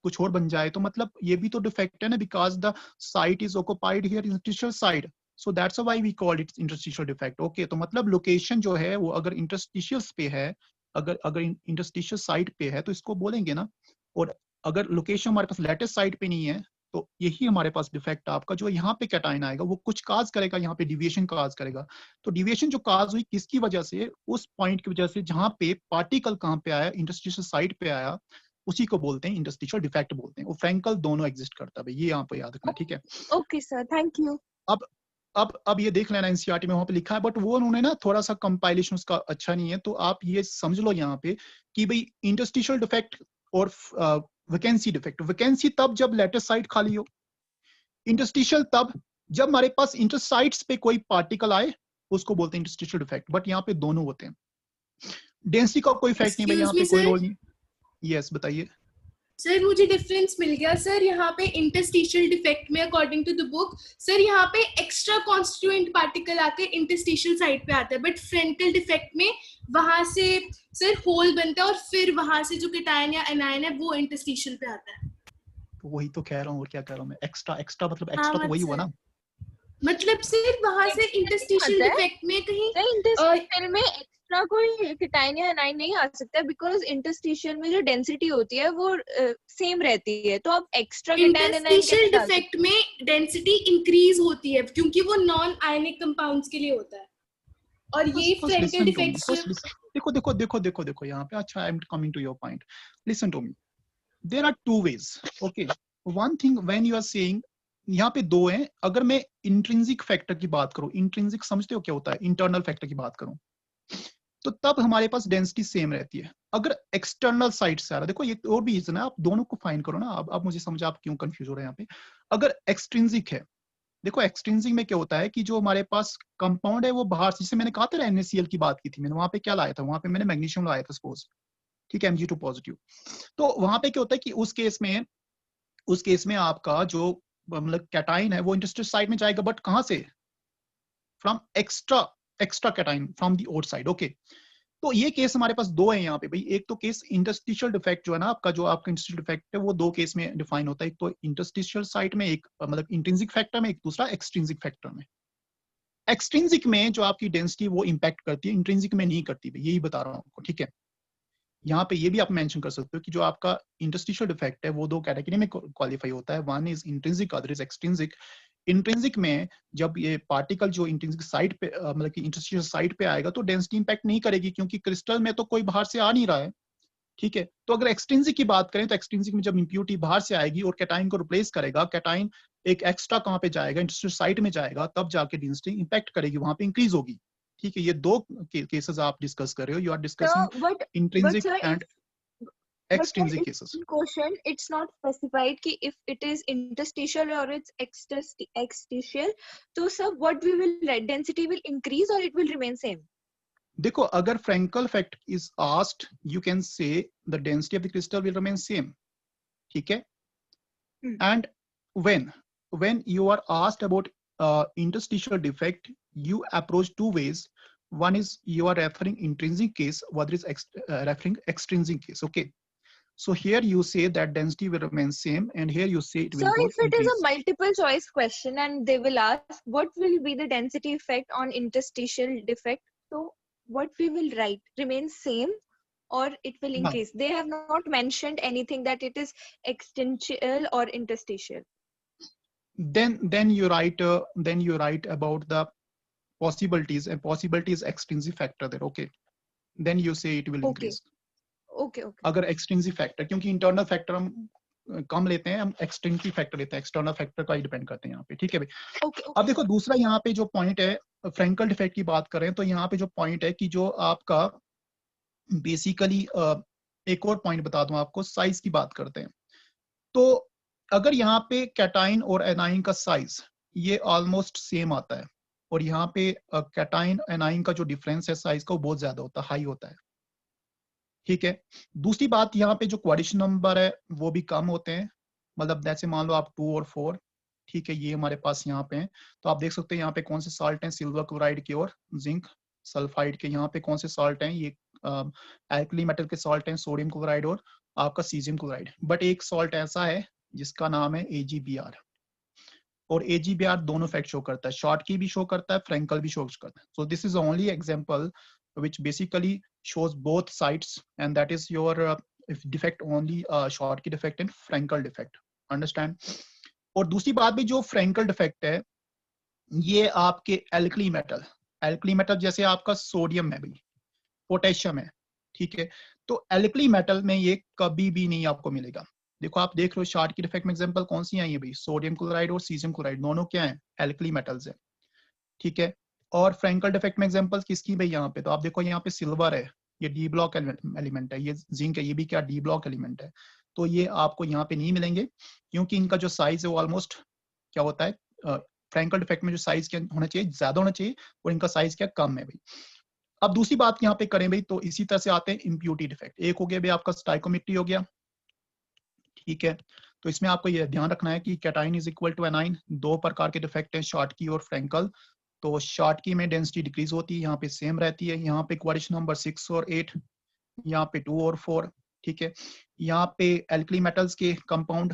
कुछ और बन जाए। तो मतलब ये भी तो डिफेक्ट है ना, because the site is occupied here interstitial side, so that's why we call it interstitial defect. Okay, तो मतलब लोकेशन जो है वो अगर इंटरस्टिशियल्स पे है, अगर इंटरस्टिशियल साइड पे है तो इसको बोलेंगे ना। और अगर लोकेशन हमारे पास लेटेस्ट साइड पे नहीं है तो यही हमारे पास डिफेक्ट आपका, जो यहाँ पे कैटाइन आएगा वो कुछ काज करेगा, यहाँ पे डिविएशन काज करेगा। तो डिविएशन जो काज हुई किसकी वजह से, उस पॉइंट की वजह से जहाँ पे पार्टिकल कहाँ पे आया, इंटरस्टिशियल साइड पे आया, उसी को बोलते हैं इंटरस्टिशियल डिफेक्ट बोलते हैं। वो फ्रैंकल दोनों एग्जिस्ट करता है, ये यहाँ पे याद रखना, ठीक है। Okay, sir. Thank you. अब ये देख लेना, एनसीईआरटी में वहां पे लिखा है, बट वो उन्होंने ना थोड़ा सा कंपाइलेशन उसका अच्छा नहीं है। तो आप ये समझ लो यहाँ पे कि भाई इंटरस्टिशियल डिफेक्ट और वैकेंसी डिफेक्ट, वैकेंसी तब जब लेटेस्ट साइट खाली हो, इंटरस्टिशियल तब जब हमारे पास इंटरसाइट्स पे कोई पार्टिकल आए, उसको बोलते हैं इंटरस्टिशियल डिफेक्ट। बट यहाँ पे दोनों होते हैं, डेंसिटी का कोई इफेक्ट नहीं भाई, यहाँ पे कोई रोल नहीं। यस, बताइए सर, मुझे डिफरेंस मिल गया सर। यहाँ पे इंटरस्टिशियल डिफेक्ट में according to the book sir यहाँ पे एक्स्ट्रा कॉन्स्टिट्यूएंट पार्टिकल आके इंटरस्टिशियल साइड पे आता है, बट फ्रैंकल डिफेक्ट में वहां से सर होल बनता है और फिर वहां से जो कैटायन या एनायन है वो इंटरस्टिशियल पे आता है। तो वही तो कह रहा हूँ, और क्या कह रहा हूँ मैं, एक्स्ट्रा मतलब एक्स्ट्रा तो वही हुआ ना, मतलब सिर्फ वहां से इंटरस्टिशियल डिफेक्ट में कहीं इंटरस्टिशियल में एक्स्ट्रा कोई कीटाइन या एनाइन नहीं आ सकता बिकॉज इंटरस्टिशियल में जो डेंसिटी होती है वो सेम रहती है, तो आप एक्स्ट्रा कीटाइन एनाइन इंटरस्टिशियल कैसे डाल सकते डिफेक्ट में डेंसिटी इंक्रीज होती है क्योंकि वो नॉन आयनिक कंपाउंड्स के लिए होता है, और ये First Frenkel listen to me. Defects First listen. देखो यहाँ पे अच्छा, I'm coming to your point. Listen to me. There are two ways. Okay. One thing when you are saying, यहाँ पे दो हैं. अगर मैं इंट्रिंसिक फैक्टर की बात करूं, इंट्रिंसिक समझते हो क्या होता है? इंटरनल फैक्टर की बात करूं तो तब हमारे पास डेंसिटी सेम रहती है. अगर एक्सटर्नल साइड से आ रहा है, देखो ये और भी रीजन है, आप दोनों को फाइन करो ना. अब मुझे समझ आप क्यों कंफ्यूज हो रहे हैं यहाँ पे. अगर एक्सट्रिंसिक है, देखो एक्सट्रिंसिक में क्या होता है कि जो हमारे पास कंपाउंड है वो बाहर से, जिसे मैंने कहा था NaCl की बात की थी मैंने, वहां पे क्या लाया था, वहां पे मैंने मैग्नीशियम लाया था सपोज, ठीक है, Mg2 पॉजिटिव. तो वहां पे क्या होता है कि उस केस में आपका जो मतलब कैटाइन है वो इंटरस्टिशियल साइड में जाएगा, बट कहां से? From extra cation from the outside. Okay, तो ये केस हमारे पास दो है यहाँ पे भाई. एक तो केस इंटरस्टिशियल डिफेक्ट जो है ना आपका, जो आपका इंटरस्टिशियल डिफेक्ट है वो दो केस में डिफाइन होता है. एक तो इंटरस्टिशियल साइड में, एक मतलब इंट्रिंसिक फैक्टर में, एक दूसरा एक्सट्रिंसिक फैक्टर में. एक्सट्रिंसिक में जो आपकी डेंसिटी वो इंपैक्ट करती है, इंट्रिंसिक में नहीं करती. यही बता रहा हूँ आपको, ठीक है. यहाँ पे ये भी आप मेंशन कर सकते हो कि जो आपका इंटरस्टिशियल डिफेक्ट है वो दो कैटेगरी में क्वालिफाई होता है. One is intrinsic, other is extrinsic. Intrinsic में जब ये पार्टिकल जो इंट्रिंसिक साइड पे मतलब कि इंटरस्टिशियल साइड पे आएगा तो डेंसिटी इंपैक्ट नहीं करेगी, क्योंकि क्रिस्टल में तो कोई बाहर से आ नहीं रहा है, ठीक है. तो अगर एक्सट्रिंसिक की बात करें तो एक्सट्रिंसिक में जब इंप्योरिटी बाहर से आएगी और कैटाइन को रिप्लेस करेगा, कैटाइन एक एक्स्ट्रा कहाँ पे जाएगा, इंटरस्टिशियल साइड में जाएगा, तब जाके डेंसिटी इंपैक्ट करेगी, वहां पे इंक्रीज होगी, ठीक है. ये दो केसेस आप डिस्कस कर रहे हो. You are So, discussing but intrinsic sir, and but sir, extrinsic cases. in question, it's not specified कि if it is interstitial or it's external. So, sir, what we will density will increase or it will remain same? देखो अगर Frankel effect is asked, you can say the density of the crystal will remain same, ठीक है. And when you are asked about interstitial defect, you approach two ways. One is you are referring intrinsic case, other is referring extrinsic case. Okay. So here you say that density will remain same, and here you say it will So, go if it is increase. a multiple choice question and they will ask what will be the density effect on interstitial defect, so what we will write? Remain same or it will increase? They have not mentioned anything that it is extential or interstitial. Then you write about the possibilities, and possibilities extrinsic factor there. Okay, then you say it will increase. Okay. अगर एक्सट्रिंसिक फैक्टर, क्योंकि इंटरनल फैक्टर हम कम लेते हैं, हम एक्सट्रिंसिक फैक्टर लेते हैं, एक्सटर्नल फैक्टर का ही डिपेंड करते हैं यहाँ पे, ठीक है भाई. Okay. अब देखो दूसरा यहाँ पे जो पॉइंट है, फ्रैंकल डिफेक्ट की बात करें तो यहाँ पे जो पॉइंट है कि जो आपका बेसिकली एक और पॉइंट बता दूं आपको, साइज की बात करते हैं. तो अगर यहाँ पे कैटाइन और एनाइन का साइज ये ऑलमोस्ट सेम आता है, और यहाँ पे कैटाइन एनाइन का जो डिफरेंस है साइज का वो बहुत ज्यादा होता है, हाई होता है, ठीक है. दूसरी बात, यहाँ पे जो क्वाड्रेशन नंबर है वो भी कम होते हैं, मतलब जैसे मान लो आप 2 और 4, ठीक है, ये हमारे पास यहाँ पे हैं. तो आप देख सकते हैं यहाँ पे कौन से साल्ट हैं, सिल्वर क्लोराइड के और जिंक सल्फाइड के. यहाँ पे कौन से साल्ट हैं, ये एल्कली मेटल के साल्ट हैं, सोडियम क्लोराइड और आपका सीजियम क्लोराइड. बट एक सॉल्ट ऐसा है जिसका नाम है AgBr, और AgBr दोनों इफेक्ट शो करता है, शॉर्ट की भी शो करता है, फ्रैंकल भी शो करता है. सो this is only example which basically shows both sides, and that is your if defect only Schottky defect and Frankel defect. Understand? और दूसरी बात भी, जो Frankel defect है ये आपके एल्कली मेटल जैसे आपका सोडियम है भाई, पोटेशियम है, ठीक है. तो एल्कली मेटल में ये कभी भी नहीं आपको मिलेगा. देखो आप देख रहे हो Schottky defect में एग्जांपल कौन सी आई है भाई, सोडियम क्लोराइड और सीजियम क्लोराइड, दोनों क्या है, एल्कली मेटल्स है, ठीक है. और फ्रैंकल डिफेक्ट में एग्जांपल्स किसकी भाई, यहाँ पे तो आप देखो यहाँ पे सिल्वर है, ये डी ब्लॉक एलिमेंट है, ये जिंक है, ये भी क्या डी ब्लॉक एलिमेंट है. तो ये आपको यहाँ पे नहीं मिलेंगे, क्योंकि इनका जो साइज है वो ऑलमोस्ट क्या होता है, फ्रैंकल डिफेक्ट में जो साइज क्या होना चाहिए, ज्यादा होना चाहिए, और इनका साइज क्या कम है भाई. अब दूसरी बात यहाँ पे करें भाई, तो इसी तरह से आते हैं इम्प्योरिटी डिफेक्ट. एक हो गया भाई आपका स्टाइकोमेट्री हो गया, ठीक है. तो इसमें आपको ये ध्यान रखना है कि cation is equal to anion. दो प्रकार के डिफेक्ट हैं, शॉर्टकी और फ्रैंकल. तो शॉर्टकी में डेंसिटी डिक्रीज होती है, यहाँ पे सेम रहती है. यहाँ पे क्वाड्रेशन नंबर 6 और 8, यहाँ पे 2 और 4, ठीक है. यहाँ पे एल्कली मेटल्स के कंपाउंड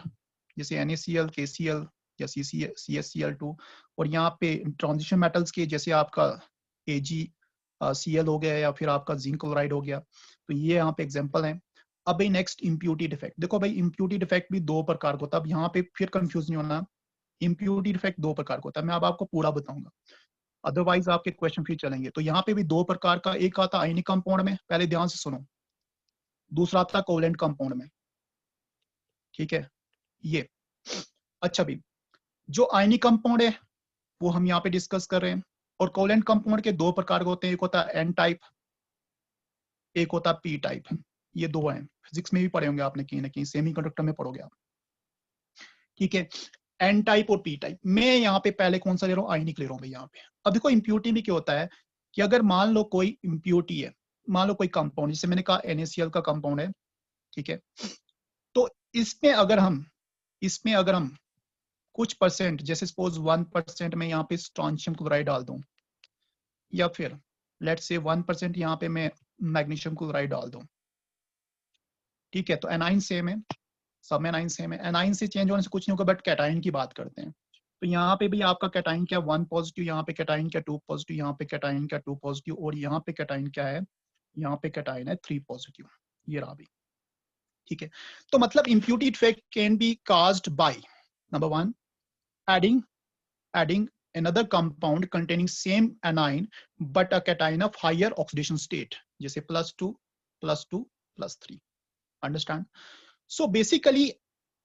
जैसे NaCl, KCl या CSCl2, और यहाँ पे ट्रांजिशन मेटल्स के जैसे आपका Ag Cl हो गया या फिर आपका जिंक क्लोराइड हो गया। तो ये यहाँ पे एग्जांपल है। अब भाई नेक्स्ट इम्प्यूरिटी डिफेक्ट। देखो भाई इम्प्यूरिटी डिफेक्ट भी दो प्रकार का होता है। अब यहाँ पे फिर कंफ्यूज नहीं होना, इम्प्यूरिटी डिफेक्ट दो प्रकार का होता है। मैं अब आपको पूरा बताऊंगा, अदरवाइज आपके क्वेश्चन फिर चलेंगे। तो यहाँ पे भी दो प्रकार का, एक आता आयनिक कंपाउंड में, पहले ध्यान से सुनो, दूसरा आता कोवेलेंट कंपाउंड में, ठीक है ये। अच्छा भी जो आयनिक कंपाउंड है वो हम यहाँ पे डिस्कस कर रहे हैं, और कोवेलेंट कंपाउंड के दो प्रकार के होते हैं, एक होता है एन टाइप, एक होता है पी टाइप। ये दो हैं, फिजिक्स में भी पढ़े होंगे आपने कहीं ना कहीं, सेमीकंडक्टर में पढ़ोगे आप, ठीक है। एन टाइप और पी टाइप। मैं यहाँ पे पहले कौन सा ले रहा हूँ, आयनिक ले रहा हूँ भाई यहाँ पे। अब देखो इम्प्यूरिटी में क्या होता है कि अगर मान लो कोई इम्प्यूरिटी है, मान लो कोई कंपाउंड, जैसे मैंने कहा NaCl का कंपाउंड है, ठीक है, तो इसमें अगर हम कुछ परसेंट, जैसे सपोज 1% में यहाँ पे स्ट्रोंशियम क्लोराइड डाल दूं, या फिर लेट्स से 1% यहाँ पे मैं मैग्नीशियम क्लोराइड डाल दूं, ठीक है, तो एनाइन सेम है, सब में एनाइन सेम है, एनाइन से चेंज होने से कुछ नहीं होगा, बट कैटाइन की बात करते हैं। तो यहाँ पे भी आपका कैटाइन क्या 1 पॉजिटिव, यहाँ पे कैटाइन क्या 2 पॉजिटिव, यहाँ पे कैटाइन क्या 2 पॉजिटिव, और यहाँ पे कैटाइन क्या है, यहाँ पे कैटाइन है 3 पॉजिटिव। ये रहा भी, ठीक है। तो मतलब impurity effect can be caused by number 1 adding another compound containing same anion but a cation of higher oxidation state, जैसे +2 +2 +3। understand? So basically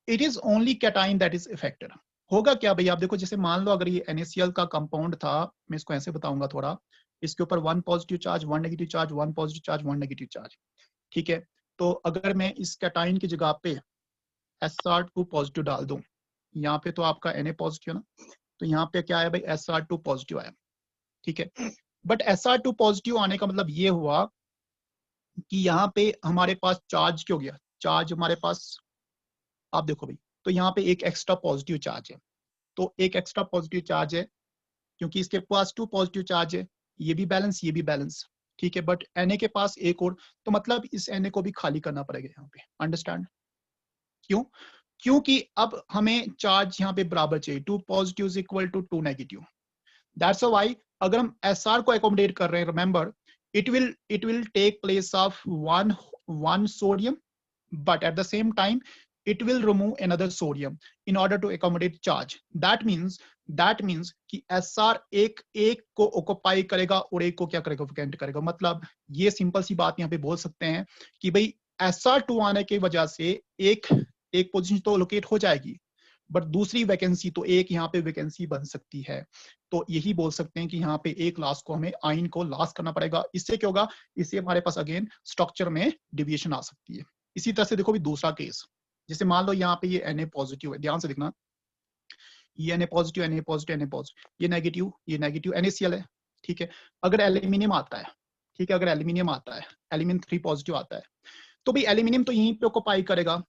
it is only cation that is affected। होगा क्या भाई, आप देखो, जैसे मान लो अगर ये NaCl का कंपाउंड था, मैं इसको ऐसे बताऊंगा थोड़ा, इसके ऊपर 1 positive charge 1 negative charge, 1 positive charge 1 negative charge, ठीक है। तो अगर मैं इस कैटाइन की जगह पे Sr2 पॉजिटिव डाल दूं, यहाँ पे तो आपका Na पॉजिटिव है ना, तो यहाँ पे क्या आया भाई, Sr2 पॉजिटिव आया, ठीक है। बट Sr2 पॉजिटिव आने का मतलब ये हुआ कि यहाँ पे हमारे पास चार्ज क्यों गया, चार्ज हमारे पास, आप देखो भाई, तो यहाँ पे एक एक्स्ट्रा पॉजिटिव चार्ज है, तो एक एक्स्ट्रा पॉजिटिव चार्ज है क्योंकि इसके पास 2 पॉजिटिव चार्ज है, ये भी बैलेंस ये भी बैलेंस, ठीक है। बट Na के पास एक और, तो मतलब इस Na को भी खाली करना पड़ेगा यहाँ पे। अंडरस्टैंड? क्यों? क्योंकि अब हमें चार्ज यहाँ पे बराबर चाहिए, 2 positive is equal to 2 negative. That's why अगर हम SR को अकोमोडेट कर रहे हैं, remember it will take place of one sodium, but at the same time it will remove another sodium in order to accommodate charge। that means कि SR एक को ऑक्युपाई करेगा और एक को क्या करेगा, वैकेंट करेगा। मतलब ये सिंपल सी बात यहाँ पे बोल सकते हैं कि भाई SR2 आने की वजह से एक पोजीशन तो लोकेट हो जाएगी, बट दूसरी वैकेंसी, तो एक यहाँ पे वैकेंसी बन सकती है। तो यही बोल सकते हैं कि यहाँ पे एक लास्ट को हमें आयन को लास्ट करना पड़ेगा। इससे क्या होगा, इससे हमारे पास अगेन स्ट्रक्चर में डिविएशन आ सकती है। इसी तरह से देखो भी दूसरा केस, जैसे मान लो यहाँ पे ये Na पॉजिटिव है, ध्यान से देखना, ये Na positive Na positive Na positive, ये नेगेटिव NaCl है, ठीक है। अगर एल्यूमिनियम आता है, ठीक है, अगर एल्यूमिनियम आता है, एल्यूमिनियम 3 पॉजिटिव आता है, तो भाई एल्यूमिनियम तो यहीं पे ऑक्युपाई करेगा,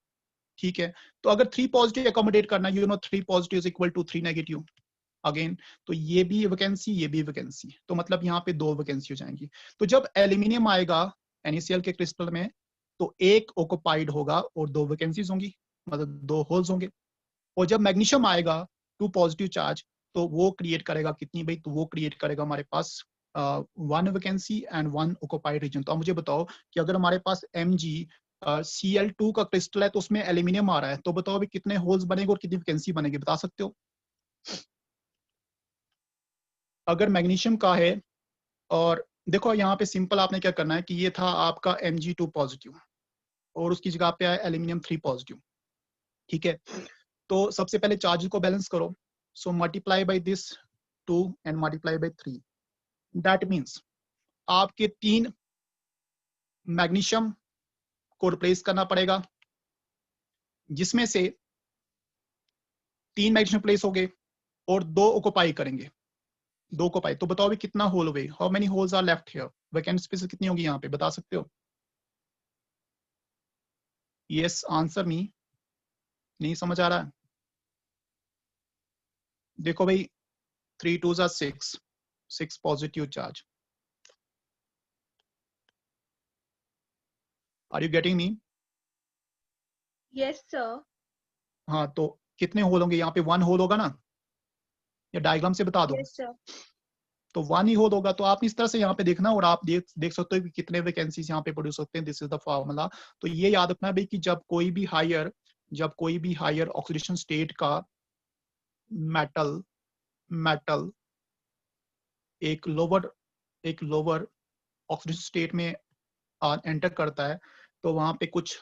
ठीक है। तो अगर 3 पॉजिटिव अकोमोडेट करना, 3 positive is equal to 3 negative again, तो ये भी वैकेंसी ये भी वैकेंसी, तो मतलब यहाँ पे 2 वैकेंसी हो जाएंगी। तो जब एल्यूमिनियम आएगा NaCl के क्रिस्टल में, तो एक ऑक्युपाइड होगा और 2 वैकेंसीज होंगी, मतलब 2 होल्स होंगे। और जब मैग्नीशियम आएगा 2 पॉजिटिव चार्ज, तो वो क्रिएट करेगा कितनी भाई, तो वो क्रिएट करेगा हमारे पास 1 वैकेंसी एंड 1 ऑक्युपाइड रीजन। तो आप मुझे बताओ कि अगर हमारे पास Mg Cl2 का क्रिस्टल है, तो उसमें एल्यूमिनियम आ रहा है, तो बताओ अभी कितने होल्स बनेंगे और कितनी वैकेंसी बनेगी, बता सकते हो? अगर मैग्नीशियम का है, और देखो यहाँ पे सिंपल आपने क्या करना है कि ये था आपका Mg2 पॉजिटिव और उसकी जगह पे आया एल्यूमिनियम 3 पॉजिटिव, ठीक है। तो सबसे पहले चार्ज को बैलेंस करो, so multiply by this 2 and multiply by 3। That means आपके 3 मैग्नीशियम को रिप्लेस करना पड़ेगा, जिसमें से 3 मैग्नीशियम प्लेस हो गए और 2 ऑक्युपाई करेंगे, 2 ऑक्युपाई। तो बताओ भी कितना होल हुए, how many holes are left here, vacant space कितनी होगी यहाँ पे, बता सकते हो? यस आंसर मी, नहीं समझ आ रहा है? देखो भाई 3 2s are 6 positive charge. Are you getting me? Yes, sir. हाँ, तो कितने होल होंगे यहाँ पे, 1 होल होगा ना, या डायग्राम से बता दूं? Yes, sir. तो 1 ही होगा। तो आप इस तरह से यहाँ पे देखना और आप देख सकते हो कि कितने वैकेंसीज यहाँ पे प्रोड्यूस होते हैं। This is the formula. तो ये याद रखना भाई कि जब कोई भी हायर ऑक्सीडेशन स्टेट का मेटल एक लोअर ऑक्सीडेशन स्टेट में एंटर करता है, तो वहां पे कुछ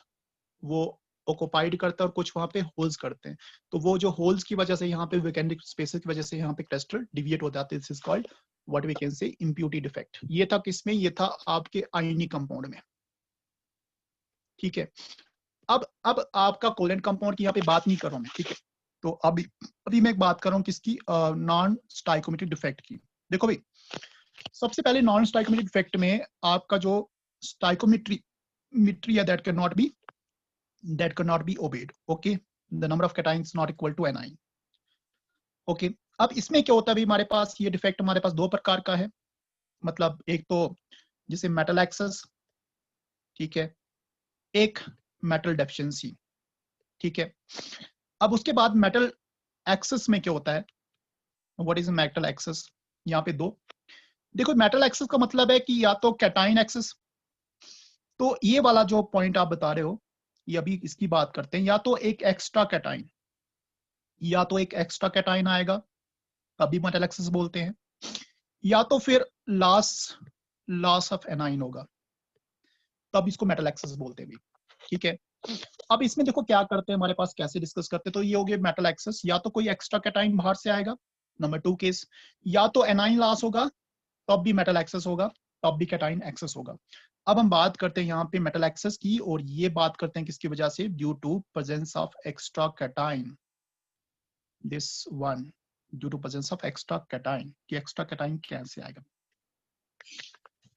वो ऑक्युपाइड करता है और कुछ वहां पे होल्स करते हैं। तो वो जो होल्स की वजह से यहाँ पे वैकेंटिक स्पेसेस की वजह से यहाँ पे क्लस्टर डिविएट हो जाते हैं। This is called what we can say impurity defect. ये था किसमें? ये था आपके आयनिक कंपाउंड में। ठीक है, अब आपका कोवेलेंट कंपाउंड की यहाँ पे बात नहीं कर रहा हूं मैं। ठीक है, तो अभी मैं एक बात कर रहा हूँ किसकी? नॉन स्टाइकोमेट्रिक डिफेक्ट की। देखो भाई, सबसे पहले नॉन स्टाइकोमेट्रिक डिफेक्ट में आपका जो स्टाइकोमेट्री है that can not be obeyed. Okay, the number of cations not equal to anion. Okay, अब इसमें क्या होता है? हमारे पास ये डिफेक्ट हमारे पास दो प्रकार का है। मतलब एक तो जिसे मेटल एक्सेस, ठीक है, एक मेटल डेफिशिएंसी। ठीक है, अब उसके बाद मेटल एक्सेस में क्या होता है? What is metal access? यहाँ पे दो देखो, मेटल एक्सेस का मतलब है कि या तो कैटाइन एक्सेस, तो ये वाला जो पॉइंट आप बता रहे हो, ये अभी इसकी बात करते हैं। या तो एक एक्स्ट्रा कैटाइन आएगा, तभी मेटल एक्सेस बोलते हैं। या तो फिर लॉस ऑफ एनाइन होगा, तब इसको मेटल एक्सेस बोलते हैं भी। ठीक है, अब इसमें देखो क्या करते हैं हमारे पास, कैसे डिस्कस करते हैं। तो ये हो गया मेटल एक्सेस, या तो कोई एक्स्ट्रा कैटाइन बाहर से आएगा, नंबर 2 केस, या तो एनाइन लॉस होगा तब भी मेटल एक्सेस होगा, तब भी कैटाइन एक्सेस होगा। अब हम बात करते हैं यहाँ पे मेटल एक्सेस की, और ये बात करते हैं किसकी वजह से? Due to presence of extra cation. This one, due to presence of extra cation. कि एक्स्ट्रा कैटाइन कैसे आएगा?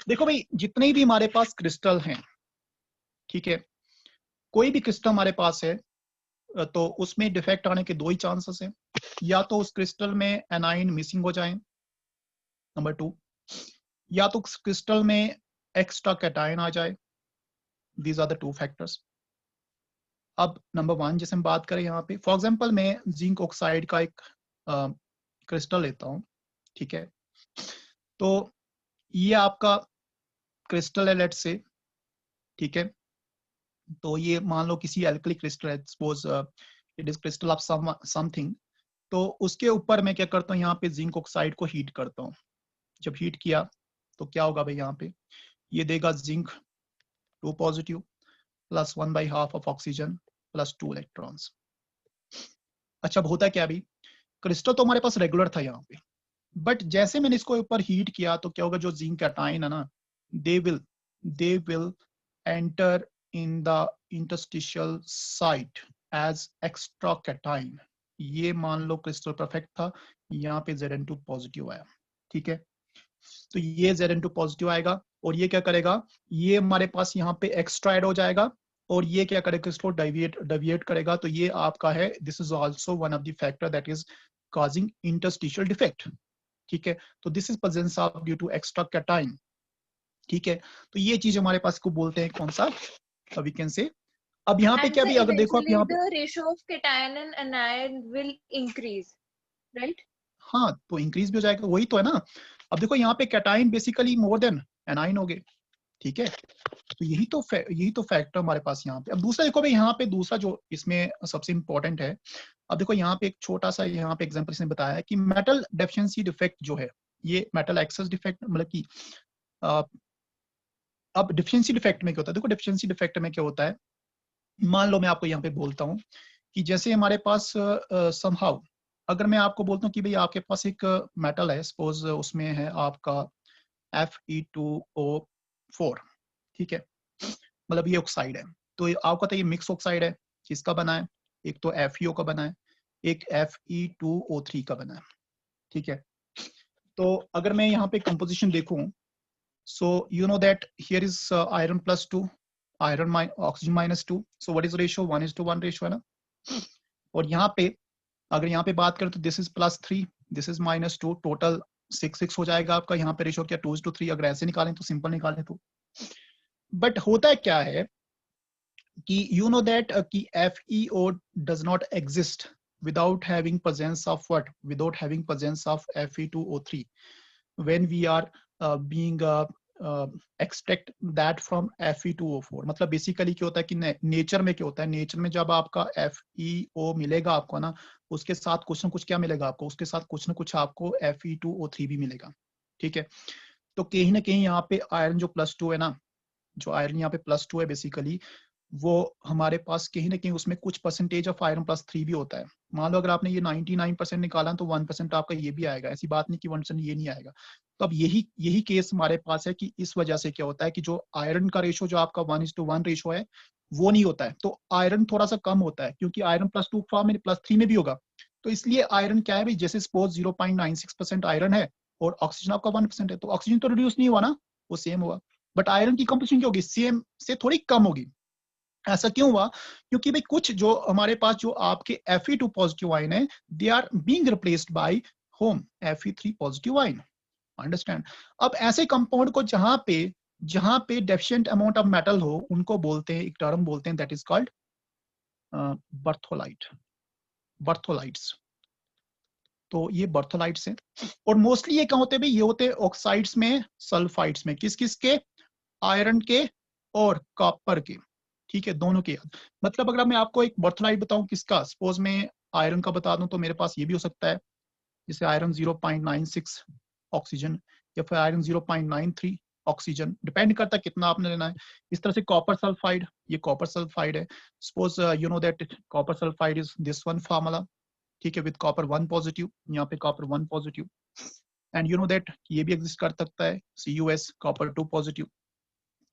देखो भाई, जितने भी हमारे पास क्रिस्टल हैं, ठीक है, कोई भी क्रिस्टल हमारे पास है, तो उसमें डिफेक्ट आने के दो ही चांसेस हैं। या तो उस क्रिस्टल में एनाइन मिसिंग हो जाए, नंबर 2, या तो क्रिस्टल में एक्स्ट्रा कैटाइन आ जाए। These are the 2 factors. अब नंबर 1 जैसे हम बात करें यहाँ पे, फॉर एग्जांपल मैं जिंक ऑक्साइड का एक क्रिस्टल लेता हूँ। ठीक है, तो ये आपका क्रिस्टल है, लेट्स से। ठीक है, तो ये मान लो किसी एल्कली क्रिस्टल है, suppose it is crystal of something. तो उसके ऊपर मैं क्या करता हूँ, यहाँ पे जिंक ऑक्साइड को हीट करता हूँ। जब हीट किया तो क्या होगा भाई? यहाँ पे ये देगा zinc 2 positive plus 1/2 of oxygen plus 2 electrons. अच्छा, अब होता क्या? अभी क्रिस्टल तो हमारे पास रेगुलर था यहाँ पे, बट जैसे मैंने इसको ऊपर हीट किया तो क्या होगा? जो जिंक कैटाइन है ना, they will enter in the interstitial site as extra cation. ये मान लो क्रिस्टल परफेक्ट था, यहाँ पे Zn2 पॉजिटिव आया। ठीक है, तो ये Zn2 पॉजिटिव आएगा, और ये क्या करेगा? ये हमारे पास यहाँ पे एक्स्ट्रा ऐड हो जाएगा, और ये क्या करेगा? इसको डेविएट करेगा। तो ये आपका है, this is also one of the factor that is causing interstitial defect। ठीक है, तो this is presence of due to extra cation. ठीक है, तो ये चीज हमारे पास को बोलते हैं कौन सा? वी कैन से। अब यहाँ पे क्या भी, अगर देखो आप यहाँ पे, the ratio of cation and anion will increase, right? हाँ, तो इंक्रीज भी हो जाएगा, वही तो है ना। अब देखो यहाँ पे cation basically more than A9 हो गए। ठीक है, तो यही तो फैक्टर हमारे पास यहाँ पे। अब दूसरा देखो भाई, यहाँ पे दूसरा जो इसमें सबसे इंपॉर्टेंट है, अब देखो यहाँ पे एक छोटा सा यहाँ पे एग्जांपल इसने बताया है कि मेटल डेफिशिएंसी डिफेक्ट जो है, ये मेटल एक्सेस डिफेक्ट, मतलब कि अब डेफिशिएंसी डिफेक्ट में क्या होता है? देखो डेफिशिएंसी डिफेक्ट में क्या होता है, मान लो मैं आपको यहाँ पे बोलता हूँ कि जैसे हमारे पास समहाउ, अगर मैं आपको बोलता हूँ कि भाई आपके पास एक मेटल है, सपोज उसमें है आपका Fe2O4। ठीक है, मतलब ये ऑक्साइड है, तो आपका तो ये मिक्स ऑक्साइड है। किसका बना है? एक तो FeO का बना है, एक Fe2O3 का बना है। ठीक है, तो अगर मैं यहाँ पे कंपोजिशन देखूं, so you know that here is iron +2, iron oxygen -2, so what is ratio? 1:1 ratio है ना। और यहाँ पे अगर यहाँ पे बात करें तो this is +3, this is -2, total 6 हो जाएगा आपका। यहाँ पे रेशियो क्या? 2:3। अगर ऐसे निकालें तो सिंपल निकालें तो, बट होता है क्या है कि यू नो दैट कि FeO does not exist without having presence of what? Without having presence of Fe2O3। when we are being extract that from Fe2O4। मतलब बेसिकली क्या होता है कि नेचर में क्या होता है, नेचर में जब आपका FeO मिलेगा आपको ना, उसके साथ कुछ ना कुछ क्या मिलेगा आपको, उसके साथ कुछ ना कुछ आपको Fe2O3 भी मिलेगा, ठीक है। तो कहीं ना कहीं यहाँ पे आयरन जो +2 है ना, जो आयरन यहाँ पे +2 है बेसिकली, वो हमारे पास कहीं ना कहीं उसमें कुछ परसेंटेज ऑफ आयरन +3 भी होता है। मान लो अगर आपने ये 99% निकाला तो 1% आपका ये भी आएगा, ऐसी बात नहीं कि 1% ये नहीं आएगा। तो अब यही केस हमारे पास है कि इस वजह से क्या होता है कि जो आयरन का रेशो जो आपका 1:1 रेशो है वो नहीं होता है, तो आयरन थोड़ा सा कम होता है, क्योंकि आयरन +2 फॉर्म में +3 में भी होगा। तो इसलिए आयरन क्या है भाई, जैसे सपोज 0.96% आयरन है और ऑक्सीजन आपका 1% है, तो ऑक्सीजन तो रिड्यूस नहीं हुआ ना, वो सेम हुआ। बट आयरन की कंपोजिशन क्या होगी, सेम से थोड़ी कम होगी। ऐसा क्यों हुआ, क्योंकि भाई कुछ जो हमारे पास जो आपके Fe2 पॉजिटिव आयन है, they are being replaced by home Fe3 positive ion. Understand. अब ऐसे कंपाउंड को जहां पे डेफिशिएंट अमाउंट ऑफ मेटल हो, उनको बोलते हैं, एक टर्म बोलते हैं, दैट इज कॉल्ड बर्थोलाइट, बर्थोलाइट्स। तो ये बर्थोलाइट्स हैं, और मोस्टली ये क्या होते हैं भाई, ये होते हैं ऑक्साइड्स में, सल्फाइड्स में, किस किस के, आयरन के और कॉपर के, ठीक है, दोनों के। मतलब अगर मैं आपको एक बर्थोलाइट बताऊं किसका, सपोज मैं आयरन का बता दूं, तो मेरे पास ये भी हो सकता है, जैसे आयरन 0.96 ऑक्सीजन, या फिर आयरन 0.93 ऑक्सीजन, डिपेंड करता है कितना आपने लेना है। इस तरह से कॉपर सल्फाइड, ये कॉपर सल्फाइड है, suppose you know that copper sulphide is this one formula, ठीक है, विद कॉपर 1 पॉजिटिव, यहाँ पे copper 1 positive, and you know that ये भी एग्जिस्ट कर सकता है CuS कॉपर 2 पॉजिटिव।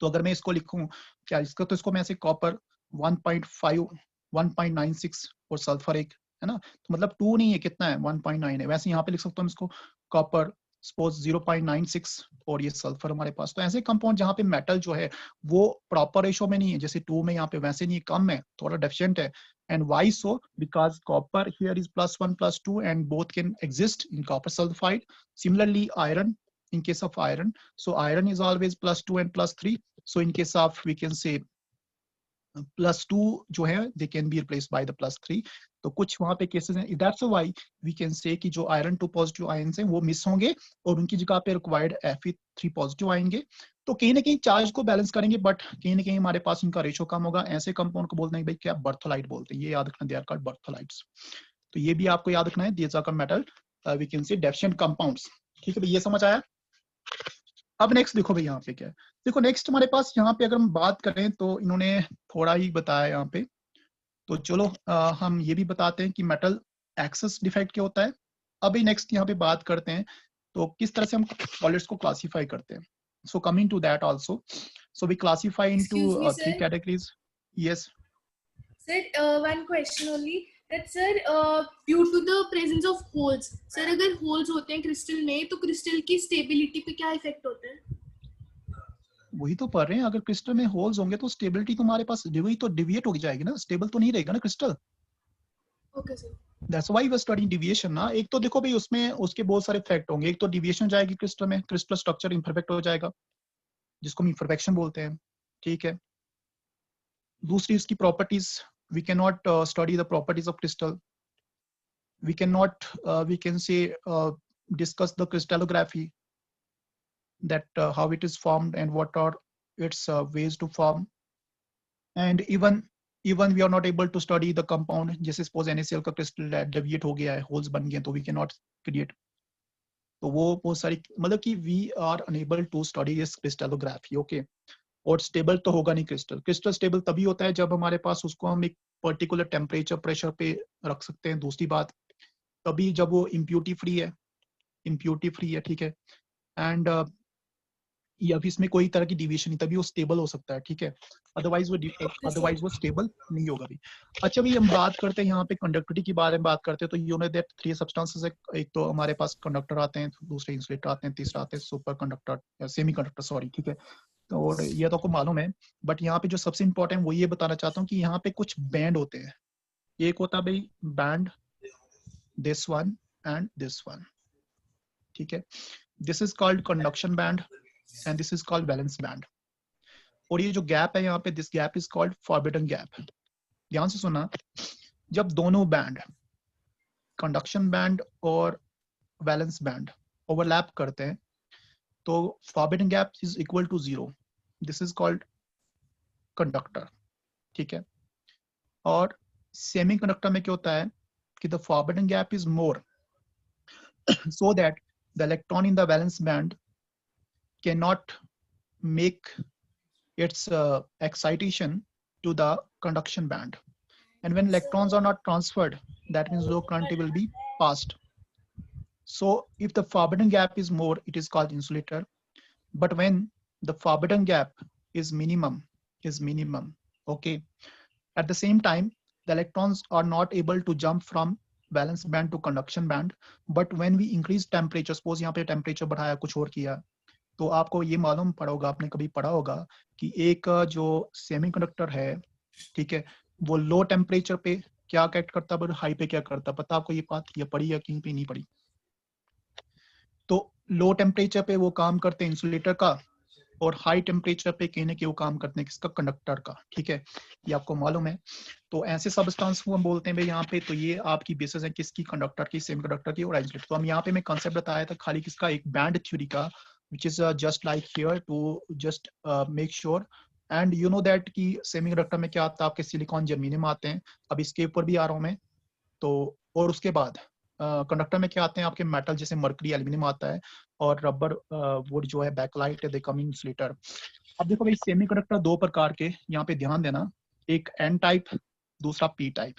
तो अगर मैं इसको लिखूं क्या इसका, तो इसको मैं ऐसे कॉपर 1.5 1.96 और सल्फर एक है ना, तो मतलब 2 नहीं है, कितना है, 1.9 है। वैसे यहाँ पे लिख सकता हूँ इसको कॉपर सपोज 0.96 और ये सल्फर हमारे पास। तो ऐसे कंपाउंड जहाँ पे मेटल जो है वो प्रॉपर रेशो में नहीं है, जैसे 2 में यहाँ पे वैसे नहीं, कम है, थोड़ा डेफिशिएंट है। And why so? Because copper here is +1 +2 and both can exist in copper sulfide. Similarly, iron, in case of iron, so iron is always +2 and +3. So in case of, we can say +2 जो है, they can be replaced by the +3. तो कुछ वहां पे केसेस हैं, that's why we can say कि जो iron 2 पॉजिटिव आयन्स हैं वो मिस होंगे और उनकी जगह पे रिक्वायर्ड Fe3 पॉजिटिव आएंगे। तो कहीं ना कहीं चार्ज को बैलेंस करेंगे, बट कहीं ना कहीं हमारे पास इनका रेशो कम होगा। ऐसे कंपाउंड को बोलते हैं भाई क्या, बर्थोलाइट बोलते हैं, ये याद रखना, दे आर कॉल्ड बर्थोलाइट्स। तो ये भी आपको याद रखना है, these are metal we can say deficient compounds, ठीक है भाई, ये समझ आया। अब नेक्स्ट देखो भाई, यहाँ पे क्या है, देखो नेक्स्ट हमारे पास यहाँ पे अगर हम बात करें तो इन्होंने थोड़ा ही बताया यहाँ पे, तो चलो हम ये भी बताते हैं कि मेटल एक्सेस डिफेक्ट क्या होता है। अभी नेक्स्ट यहाँ पे बात करते हैं तो किस तरह से हम सॉलिड्स को क्लासिफाई करते हैं। So coming to that also, so we classify into Excuse me, 3 sir. Categories. Yes Sir, one question only. That sir, due to the presence of holes, sir, अगर holes होते हैं क्रिस्टल में, तो क्रिस्टल की स्टेबिलिटी पे क्या इफेक्ट होता है? वही तो पढ़ रहे हैं, अगर क्रिस्टल में होल्स होंगे तो स्टेबिलिटी तुम्हारे पास वही तो डिविएट हो जाएगी ना, स्टेबल तो नहीं रहेगा ना crystal. Okay, sir. That's why we are studying deviation ना। एक तो देखो भाई उसमें उसके बहुत सारे इफेक्ट होंगे, एक तो डिविएशन जाएगी क्रिस्टल में, क्रिस्टल स्ट्रक्चर इम्परफेक्ट हो जाएगा, जिसको हम इम्परफेक्शन बोलते हैं, ठीक है। दूसरी उसकी properties, we can not study the properties of crystal, we can not we can say discuss the crystallography, that how it is formed and what are its ways to form, and even we are not able to study the compound, जैसे suppose NaCl का crystal deviate हो गया है, holes बन गए, तो we cannot create, तो वो बहुत सारी, मतलब कि we are unable to study this crystallography, okay। और स्टेबल तो होगा नहीं क्रिस्टल, क्रिस्टल स्टेबल तभी होता है जब हमारे पास उसको हम एक पर्टिकुलर टेम्परेचर प्रेशर पे रख सकते हैं। दूसरी बात, तभी जब वो इम्प्यूरिटी फ्री है, ठीक है, एंड या फिर इसमें कोई तरह की डिविएशन नहीं, तभी वो स्टेबल हो सकता है, ठीक है, अदरवाइज वो स्टेबल नहीं होगा भी। अच्छा भाई हम बात करते हैं यहाँ पे कंडक्टिविटी के बारे में बात करते हैं, तो यू नो दैट 3 सब्सटेंसेस है, एक तो हमारे पास कंडक्टर आते हैं, दूसरे इंसुलेटर आते हैं, तीसरा आते हैं super conductor, semi conductor, sorry, ठीक है। तो और ये तो आपको मालूम है, बट यहाँ पे जो सबसे इंपॉर्टेंट वो ये बताना चाहता हूँ कि यहाँ पे कुछ बैंड होते हैं, एक होता है भाई band, this one and this one, ठीक है, this is called conduction band and this is called valence band। और ये जो गैप है यहाँ पे, this gap is called forbidden gap। ध्यान से सुना, जब दोनों बैंड, कंडक्शन बैंड और वैलेंस बैंड ओवरलैप करते हैं, तो forbidden gap is equal to 0, this is called conductor, ठीक है। और सेमीकंडक्टर में क्या होता है कि the forbidden gap is more so that the electron in the valence band cannot make its excitation to the conduction band, and when electrons are not transferred, that means no current will be passed. So if the forbidden gap is more, it is called insulator, but when the forbidden gap is minimum, okay, at the same time the electrons are not able to jump from valence band to conduction band, but when we increase temperature, suppose यहाँ पे टेम्परेचर बढ़ाया, कुछ और किया, तो आपको ये मालूम पड़ा होगा, आपने कभी पढ़ा होगा कि एक जो सेमीकंडक्टर है, ठीक है, वो लो टेम्परेचर पे क्या एक्ट करता है, हाई पे क्या करता है, पता आपको ये बात, ये पढ़ी या कहीं पे नहीं पढ़ी? तो लो टेम्परेचर पे वो काम करते हैं इंसुलेटर का, और हाई टेम्परेचर पे कहीं ना कहीं वो काम करते हैं किसका, कंडक्टर का, ठीक है, ये आपको मालूम है। तो ऐसे सबस्टेंस को हम बोलते हैं भाई यहाँ पे, तो ये आपकी बेसिस है किसकी, कंडक्टर की, सेमीकंडक्टर की और आइसोलेटर। तो हम यहाँ पे मैं कॉन्सेप्ट बताया था खाली किसका, एक बैंड थ्योरी का, which is just like here to just make sure, and you know that कि सेमीकंडक्टर में क्या आता है, आपके सिलिकॉन जर्मेनियम आते हैं, अब इसके ऊपर भी आ रहा हूँ मैं, तो और उसके बाद कंडक्टर में क्या आते हैं आपके मेटल, जैसे मर्करी, एल्यूमिनियम आता है, और रबर वुड जो है, बैकलाइट, दे कम इंसुलेटर। अब देखो भाई सेमीकंडक्टर दो प्रकार के, यहाँ पे ध्यान देना, एक एन टाइप, दूसरा पी टाइप,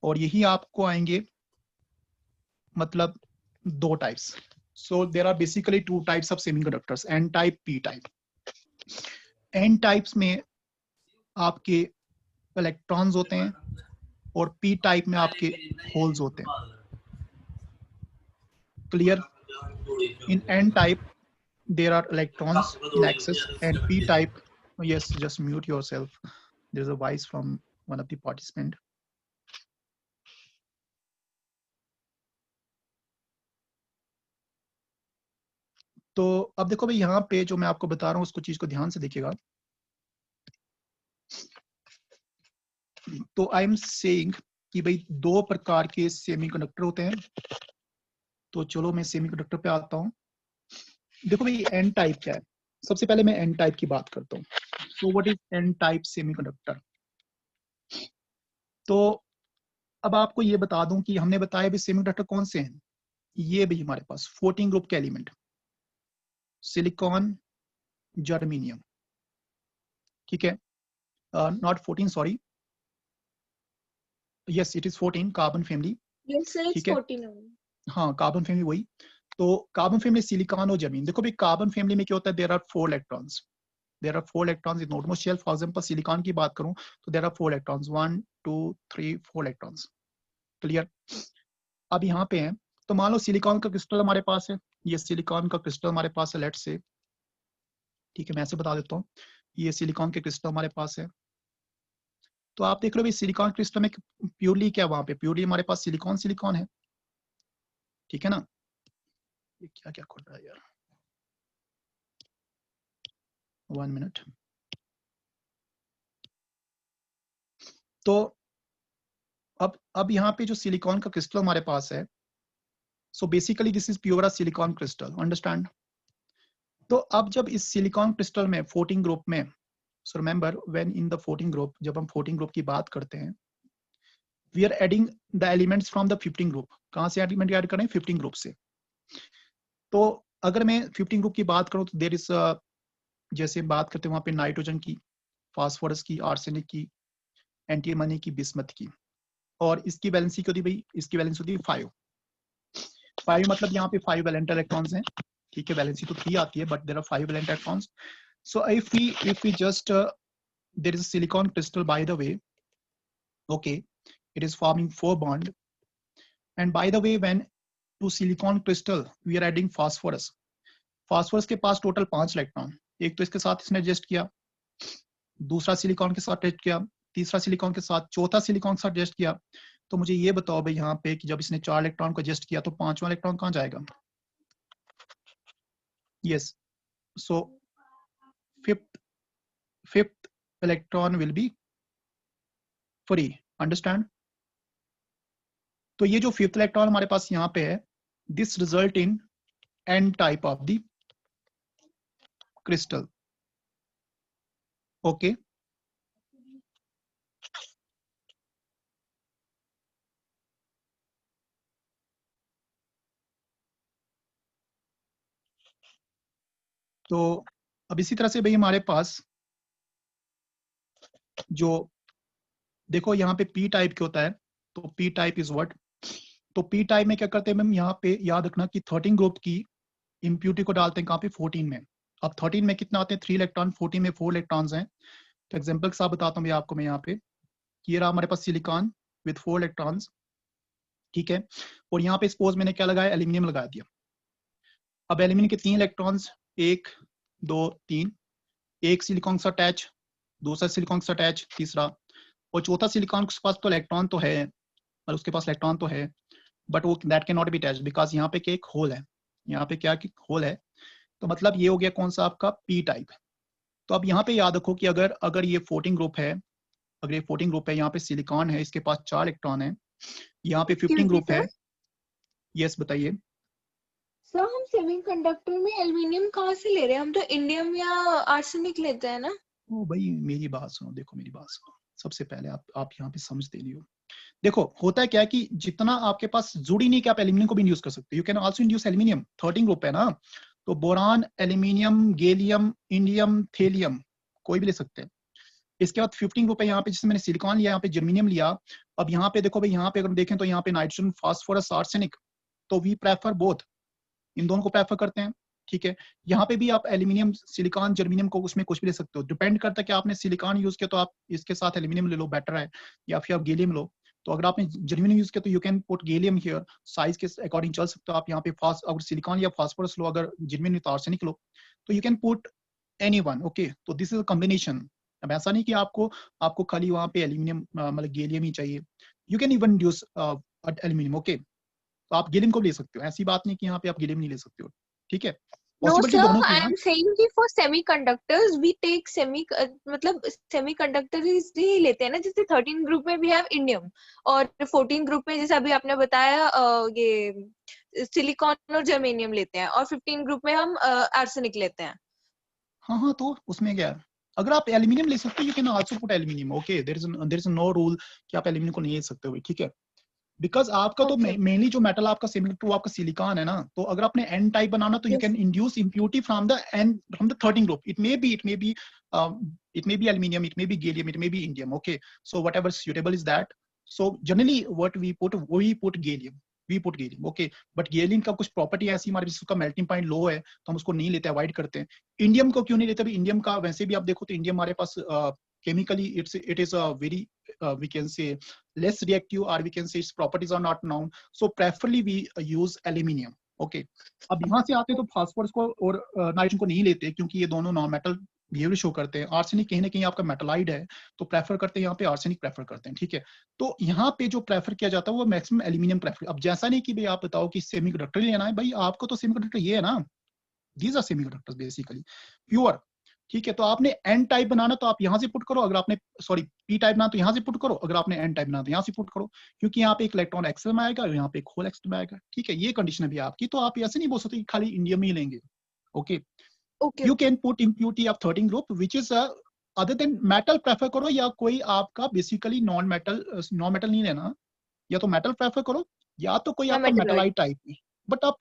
और यही आपको आएंगे मतलब दो types. So there are basically two types of semiconductors, N type, P type. N types में आपके इलेक्ट्रॉन्स होते हैं और P type में आपके होल्स होते हैं। Clear? In N type there are electrons in excess, and P type, yes, just mute yourself. There's a voice from one of the participant. तो अब देखो भाई यहाँ पे जो मैं आपको बता रहा हूँ उसको चीज को ध्यान से देखिएगा। तो आई एम सेइंग कि भाई दो प्रकार के सेमीकंडक्टर होते हैं। तो चलो मैं सेमीकंडक्टर पे आता हूँ। देखो भाई एन टाइप क्या है, सबसे पहले मैं एन टाइप की बात करता हूँ। So what is an type semiconductor? तो अब आपको ये बता दूं कि हमने बताया भी सेमीकंडक्टर कौन से हैं। ये भी हमारे पास 14 ग्रुप के एलिमेंट, सिलिकॉन, जर्मेनियम, ठीक है, not 14, sorry, yes it is 14, carbon family, ठीक है, हाँ कार्बन फैमिली वही। तो कार्बन फैमिली, सिलिकॉन और जर्मेनियम। देखो भाई कार्बन फैमिली में क्या होता है, there are 4 electrons, there are 4 electrons in normal shell. For example silicon की बात करूं तो there are 4 electrons, 1 2 3 4 electrons. Clear? अब यहाँ पे हैं, तो मान लो सिलिकॉन का क्रिस्टल हमारे पास है, ये सिलिकॉन का क्रिस्टल हमारे पास है, लेट्स से, ठीक है, मैं ऐसे बता देता हूँ, ये सिलिकॉन के क्रिस्टल हमारे पास है। तो आप देख लो भाई सिलिकॉन क्रिस्टल में प्योरली क्या, वहां पे प्योरली हमारे पास सिलिकॉन सिलिकॉन है, ठीक है ना। ये क्या क्या खोल रहा है यार, 1 मिनट। तो अब यहाँ पे जो सिलिकॉन का क्रिस्टल हमारे पास है, so basically this is pure silicon crystal, understand. तो अब जब इस सिलिकॉन क्रिस्टल में 14 ग्रुप में, so remember when in the 14 group, जब हम 14 ग्रुप की बात करते हैं, we are adding the elements from the 15 group. कहां से एलिमेंट ऐड कर रहे हैं? 15 ग्रुप से। तो अगर मैं 15 ग्रुप की बात करूं तो देयर इज, जैसे बात करते हैं वहां पे नाइट्रोजन की, फास्फोरस की, आर्सेनिक की, एंटीमनी की, बिस्मथ की, और इसकी वैलेंसी क्या होती है भाई? इसकी वैलेंसी होती है 5 मतलब यहाँ पे 5 वैलेंट इलेक्ट्रॉन्स हैं, ठीक है, वैलेंसी तो 3 आती है but there are 5 valent electrons. So if we just there is a silicon crystal, by the way, okay, it is forming 4 bond, and by the way when to silicon crystal we are adding phosphorus, phosphorus के पास टोटल 5 इलेक्ट्रॉन, एक तो इसके साथ इसने एडजस्ट किया, दूसरा सिलिकॉन के साथ एडजस्ट किया, तीसरा सिलिकॉन के साथ, चौथा सिलिकॉन के साथ एडजस्ट किया। तो मुझे ये बताओ भाई यहाँ पे कि जब इसने 4 इलेक्ट्रॉन को एडजस्ट किया तो 5वां इलेक्ट्रॉन कहाँ जाएगा? Yes, so fifth electron will be free, understand. तो ये जो 5th इलेक्ट्रॉन हमारे पास यहाँ पे है, this result in an type of the crystal. Okay. तो अब इसी तरह से भाई हमारे पास जो देखो यहाँ पे पी टाइप के होता है, तो पी टाइप इज व्हाट, तो पी टाइप में क्या करते हैं मैम, यहाँ पे याद रखना कि 13 ग्रुप की इम्प्यूरिटी को डालते हैं कहाँ पे, 14 में। अब 13 में कितना आते हैं, 3 इलेक्ट्रॉन, 14 में 4 इलेक्ट्रॉन्स हैं। तो एग्जांपल के साथ बताता हूँ मैं आपको, मैं यहाँ पे कि ये रहा हमारे पास सिलिकॉन विद 4 इलेक्ट्रॉन्स, ठीक है। और यहाँ पे सपोज मैंने क्या लगाया, एल्यूमिनियम लगा दिया। अब एल्यूमिनियम के 3 इलेक्ट्रॉन्स, 1 2 3, एक सिलिकॉन से अटैच, दूसरा सिलिकॉन से अटैच, तीसरा, और चौथा सिलिकॉन के पास तो इलेक्ट्रॉन तो है, और उसके पास इलेक्ट्रॉन तो है, बट वो that can not be attached because यहाँ पे क्या एक होल है, यहाँ पे क्या होल है। तो मतलब ये हो गया कौन सा आपका पी टाइप। तो अब यहाँ पे याद रखो कि अगर ये 14 ग्रुप है, अगर ये 14 ग्रुप है, यहाँ पे सिलिकॉन है, इसके पास 4 इलेक्ट्रॉन है, यहाँ पे 15 ग्रुप है। यस बताइए सर, हम सेमीकंडक्टर में एल्युमिनियम कहाँ से ले रहे हैं? हम तो इंडियम या आर्सेनिक लेते हैं ना। ओ भाई मेरी बात सुनो, देखो मेरी बात सुनो, सबसे पहले आप यहाँ पे समझते नहीं हो। देखो होता है क्या है कि जितना आपके पास जुड़ी नहीं कि आप एल्यूमिनियम को भी यूज कर सकते हो, you can also induce aluminium, 13 group है ना, तो boron, aluminium, gallium, indium, thallium कोई भी ले सकते हैं। इसके बाद 15 ग्रुप है यहाँ पे, जिसमें मैंने सिलिकॉन लिया, यहाँ पे जर्मीनियम लिया। अब यहाँ पे देखो भाई, यहाँ पे अगर देखें तो यहाँ पे नाइट्रोजन, फास्फोरस, आर्सेनिक, तो वी प्रेफर बोथ, इन दोनों को प्रेफर करते हैं, ठीक है। यहाँ पे भी आप एल्यूमिनियम, सिलिकॉन, जर्मीनियम को उसमें कुछ भी ले सकते हो, डिपेंड करता है कि आपने सिलिकॉन यूज किया तो आप इसके साथ एल्यूमिनियम ले लो, बेटर है, या फिर आप गैलियम लो। तो अगर आपने जर्मीनियम यूज किया तो you can put gallium here, size के अकॉर्डिंग चल सकते हो आप यहाँ पे। अगर सिलिकॉन या फास्फोरस लो, अगर जर्मीनियम तो आर्सेनिक लो, तो you can put anyone, okay. तो दिस इज अ कॉम्बिनेशन। अब ऐसा नहीं कि आपको खाली वहाँ पे एल्यूमिनियम मतलब गैलियम ही चाहिए, you can even use aluminium, okay. तो आप गैलियम को ले सकते हो, ऐसी बात नहीं कि यहाँ पे आप गैलियम नहीं ले सकते हो, ठीक है। No पॉसिबिलिटी sir, दोनों की I है ना। am saying कि for semiconductors we take मतलब semiconductor ही लेते हैं ना, जैसे 13 ग्रुप में भी have indium, और 14 ग्रुप में जैसे अभी आपने बताया ये सिलिकॉन और जर्मेनियम लेते हैं, और 15 ग्रुप में हम आर्सेनिक लेते हैं। हाँ हाँ, तो उसमें क्या है, अगर आप एल्यूमिनियम ले सकते हो, you can also put aluminium, okay. There is no rule कि आप एल्यूमिनियम को नहीं ले सकते हो, ठीक है। बिकॉज आपका तो Okay. मेनली जो मेटल आपका सिमिलर टू आपका सिलिकॉन है ना, तो अगर आपने एन टाइप बनाना तो you Yes. Can induce impurity from the 13 group. It may be aluminium, it may be gallium, it may be indium, okay. So whatever suitable is that. So generally what we put gallium, okay. But gallium का कुछ प्रॉपर्टी ऐसी हमारे उसका मेल्टिंग पॉइंट लो है, तो हम उसको नहीं लेते, अवॉइड करते हैं। इंडियम को क्यों नहीं लेते? इंडियम का वैसे भी आप देखो तो इंडियम हमारे पास chemically it is a very we can say less reactive, or we can say its properties are not known, so preferably we use aluminium, okay. अब यहाँ से आते तो फास्फोरस को और नाइट्रोजन को नहीं लेते, क्योंकि ये दोनों नॉन मेटल बिहेवियर शो करते हैं। आर्सेनिक कहीं ना कहीं आपका मेटलाइड है, तो प्रेफर करते हैं यहाँ पे आर्सेनिक प्रेफर करते हैं, ठीक है। तो यहाँ पे जो प्रेफर किया जाता है वो मैक्सिमम एल्यूमिनियम प्रेफर। अब जैसा नहीं कि भाई आप बताओ कि सेमीकंडक्टर लेना है, भाई आपको तो सेमीकंडक्टर ये है ना, these are semiconductors basically pure, ठीक है। तो आपने एन टाइप बनाना तो आप यहाँ से पुट करो, अगर आपने सॉरी पी टाइप बनाना तो यहाँ से पुट करो, अगर आपने एन टाइप बनाना तो यहाँ से पुट करो, क्योंकि यहाँ पे एक इलेक्ट्रॉन एक्सेल में आएगा और यहाँ पे एक होल एक्सेल में आएगा, ठीक है। ये कंडीशन भी आपकी, तो आप ऐसे नहीं बोल सकते कि खाली इंडिया में ही लेंगे, okay. Okay. You can put impurity of 13 group which is other than metal prefer करो, या कोई आपका बेसिकली नॉन मेटल नहीं लेना, या तो मेटल प्रेफर करो, या तो कोई या आपका मेटलॉइड। मेटलाइट टाइप में। बट आप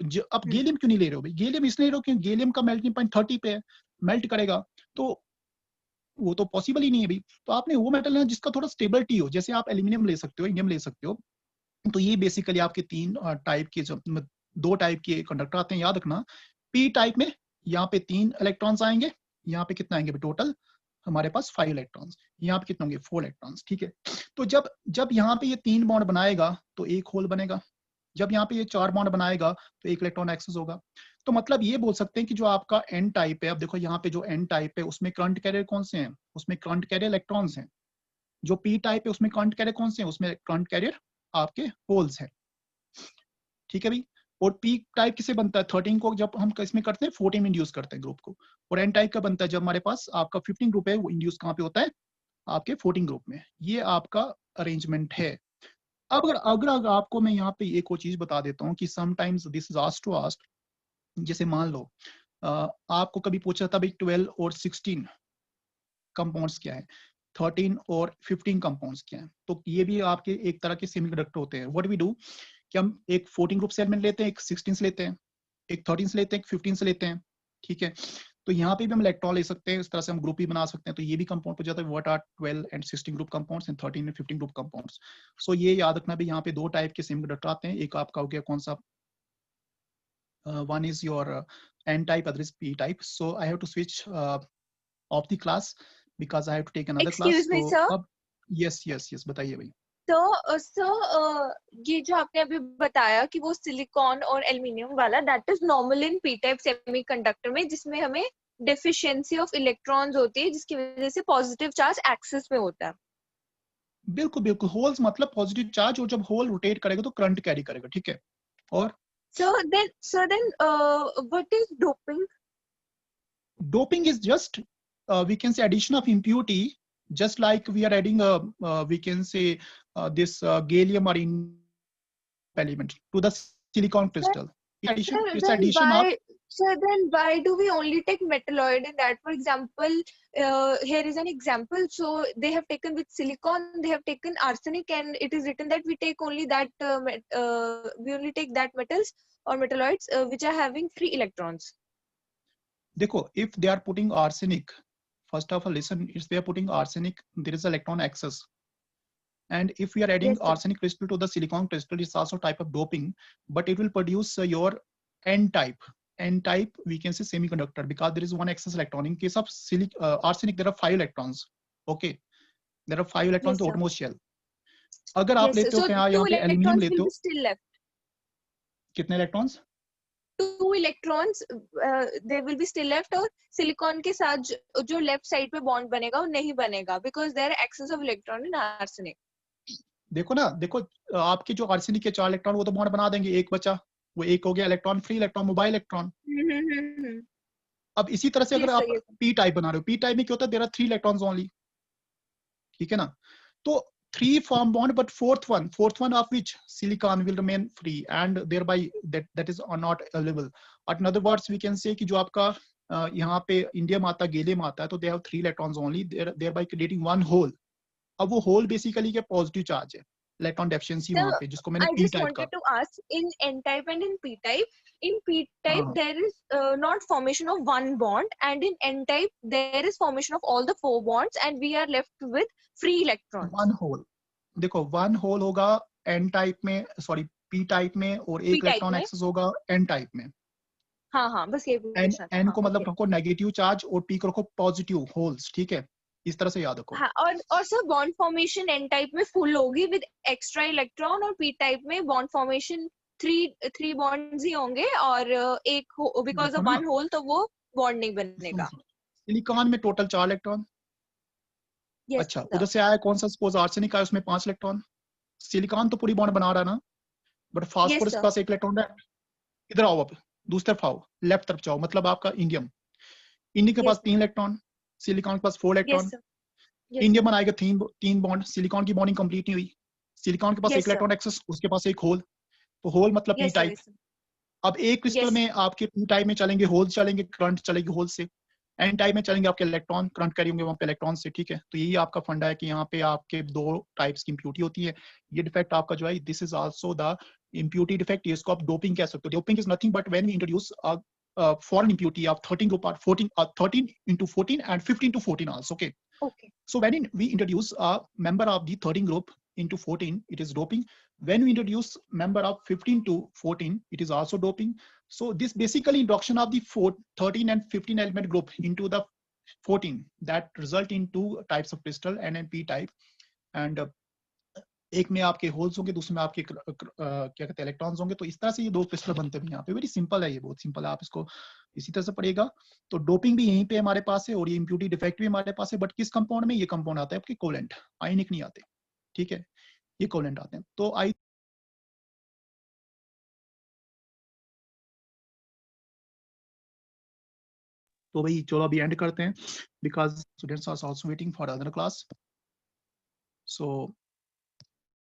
गैलियम क्यों नहीं ले रहे हो भाई? गैलियम इसलिए ले रहे हो क्योंकि गैलियम का मेल्टिंग पॉइंट 30 पे है, मेल्ट करेगा, तो वो तो पॉसिबल ही नहीं है भाई। तो आपने वो मेटल लेना जिसका थोड़ा स्टेबिलिटी हो, जैसे आप एल्यूमिनियम ले सकते हो, इंडियम ले सकते हो। तो ये बेसिकली आपके 3 टाइप के, जो 2 टाइप के कंडक्टर आते हैं, याद रखना। पी टाइप में यहाँ पे 3 इलेक्ट्रॉन्स आएंगे, यहाँ पे कितना आएंगे टोटल हमारे पास 5 इलेक्ट्रॉन्स, यहाँ पे कितने होंगे 4 इलेक्ट्रॉन्स, ठीक है। तो जब जब यहाँ पे ये 3 बॉन्ड बनाएगा तो एक होल बनेगा, जब यहाँ पे ये 4 बॉन्ड बनाएगा तो एक इलेक्ट्रॉन एक्सेस होगा। तो मतलब ये बोल सकते हैं कि जो आपका एन टाइप है, अब देखो यहाँ पे जो एन टाइप है उसमें करंट कैरियर कौन से हैं, उसमें करंट कैरियर इलेक्ट्रॉन्स हैं। जो पी टाइप है उसमें करंट कैरियर कौन से हैं, उसमें करंट कैरियर आपके होल्स हैं, ठीक है भाई। और पी टाइप किसे बनता है, 13 को जब हम इसमें करते हैं 14 में इंड्यूस करते हैं ग्रुप को। और एन टाइप का बनता है जब हमारे पास आपका 15 ग्रुप है, वो इंड्यूस कहाँ पे होता है, आपके 14 ग्रुप में। ये आपका अरेंजमेंट है। अब अगर आपको मैं यहाँ पे एक और चीज बता देता हूँ कि sometimes this is asked to ask, जैसे मान लो आपको कभी पूछा था भाई 12 और 16 कंपाउंड्स क्या है, 13 और 15 कंपाउंड्स क्या है, तो ये भी आपके एक तरह के सेमीकंडक्टर होते हैं। व्हाट वी डू कि हम एक 14 ग्रुप से एलिमेंट लेते हैं, एक 16 से लेते हैं, एक 13 से लेते हैं, एक 15 से लेते हैं, ठीक है। तो यहाँ पे भी हम इलेक्ट्रॉन ले सकते हैं, इस तरह से हम ग्रुप भी बना सकते हैं। तो ये भी कंपाउंड हो जाता है, what are 12 and 16 group compounds and 13 and 15 group compounds. So ये याद रखना भी, यहाँ पे दो टाइप के सेमीकंडक्टर आते हैं, एक आपका हो गया कौन सा, one is your n type, other is p type. So I have to switch of the class because I have to take another Excuse class. me, So sir. अब yes बताइए भाई। तो सर ये जो आपने अभी बताया कि वो सिलिकॉन और एल्युमिनियम वाला, that is normal in P type semiconductor में, जिसमें हमें डेफिशिएंसी ऑफ इलेक्ट्रॉन्स होती है, जिसकी वजह से पॉजिटिव चार्ज एक्सिस में होता है। बिल्कुल बिल्कुल, होल्स मतलब पॉजिटिव चार्ज, और जब होल रोटेट करेगा तो करंट कैरी करेगा, ठीक है। और sir then what is doping? doping is just we can say addition of impurity, just like we are adding we can say this gallium or in element to the silicon crystal. It's addition of. Then why do we only take metalloid in that? For example, here is an example. So they have taken with silicon, they have taken arsenic, and it is written that we take only that we only take that metals or metalloids which are having free electrons. देखो, if they are putting arsenic, first of all listen, if they are putting arsenic, there is electron access. And if we are adding Yes, sir. arsenic crystal to the silicon crystal, it's also type of doping, but it will produce your n type. N type we can say semiconductor, because there is one excess electron. In case of arsenic, there are 5 electrons. Okay, there are 5 electrons Yes, to sir. outermost shell. अगर आप Yes, sir. लेते हो So कि हाँ 2 यहाँ पे एल्यूमिनियम electrons लेते will हो, be still left. कितने electrons? 2 electrons they will be still left, और सिलिकॉन के साथ जो लेफ्ट साइड पे बॉन्ड बनेगा वो नहीं बनेगा, because there are excess of electron in arsenic. देखो ना, देखो आपके जो आर्सेनिक के 4 इलेक्ट्रॉन वो तो बॉन्ड बना देंगे, एक बचा, वो एक हो गया electron free electron, mobile electron. अब इसी तरह से अगर Yes, आप sir, yes, sir. P type बना रहे हो, पी टाइप में क्या होता है, देयर आर 3 इलेक्ट्रॉन्स ओनली, ठीक है ना। तो 3 form bond, but fourth one of which silicon will remain free, and thereby that is not available. In other words, we can say कि जो आपका यहाँ पे इंडियम आता है, गैलियम आता है, तो they have 3 electrons only, thereby creating one hole. अब वो होल बेसिकली क्या, पॉजिटिव चार्ज है, इलेक्ट्रॉन डेफिशिएंसी Sir, वहां पे, जिसको मैंने I P just type wanted का। to ask, in N type and in P type, in P type हाँ, there is not formation of one bond, and in N type there is formation of all the 4 bonds, and we are left with free electrons. One hole, देखो वन होल होगा एन टाइप में, सॉरी पी टाइप में, और P एक type इलेक्ट्रॉन में, एक्सेस होगा एन टाइप में। हाँ बस ये एन पूछना था। एन हाँ, को मतलब okay. रखो नेगेटिव चार्ज और पी को रखो पॉजिटिव होल्स, ठीक है, इस तरह से याद रखो। हाँ, और sir bond formation N type में फुल होगी विद एक्स्ट्रा इलेक्ट्रॉन, और P टाइप में बॉन्ड फॉर्मेशन 3 बॉन्ड्स ही होंगे, और एक बिकॉज देखो ऑफ ना, वन होल तो वो बॉन्ड नहीं बनेगा। सिलिकॉन में टोटल 4 इलेक्ट्रॉन। यस अच्छा, सर। उधर से आया कौन सा, सपोज आर्सेनिक आया, उसमें 5 इलेक्ट्रॉन। सिलिकॉन तो पूरी बॉन्ड बना रहा है ना, बट यस फास्फोरस के सर। पास 1 इलेक्ट्रॉन है। इधर आओ, अब दूसरी तरफ आओ, लेफ्ट तरफ जाओ, मतलब आपका इंडियम, इंडियम के पास यस 3 इलेक्ट्रॉन, सिलिकॉन के पास 4 electron. Sir. Yes indium sir. बनाएगा 3 बॉन्ड, सिलिकॉन की बॉन्डिंग कंप्लीट नहीं हुई, सिलिकॉन के पास 1 यस सर। इलेक्ट्रॉन एक्सेस, उसके पास एक होल, तो होल मतलब पी यस सर। टाइप। अब एक क्रिस्टल यस में आपके पी टाइप में चलेंगे होल, चलेंगे करंट चलेगी होल से, एन टाइप में चलेंगे आपके इलेक्ट्रॉन, करंट कैरी होंगे वहां पे इलेक्ट्रॉन से, ठीक है। तो यही आपका फंडा है कि यहाँ पे आपके 2 टाइप्स की इंप्यूरिटी होती है। ये डिफेक्ट आपका जो है, this is also the impurity defect, इसको आप डोपिंग कह सकते हो। Doping is nothing but when we introduce foreign impurity of 13 group or 13 into 14 and 15 to 14 also, okay. Okay. So when we introduce a member of the 13 group into 14, it is doping. When we introduce member of 15 to 14, it is also doping. So this basically induction of the 13 and 15 element group into the 14, that result in 2 types of crystal, N and P type. And एक में आपके होल्स होंगे, दूसरे में आपके क्या कहते हैं इलेक्ट्रॉन्स होंगे। तो इस तरह से ये 2 क्रिस्टल बनते हैं यहाँ पे। वेरी सिंपल है, ये बहुत सिंपल है, आप इसको इसी तरह से पढ़ेगा। तो डोपिंग भी यहीं पे हमारे पास है, और ये इंप्यूरिटी डिफेक्ट भी हमारे पास है, बट किस कंपाउंड में, ये कंपाउंड आता है आपके कोवेलेंट, आयनिक नहीं आते, ठीक है, ये कोवेलेंट आते हैं। तो तो भाई चलो अभी एंड करते हैं, because students are also waiting for other class. So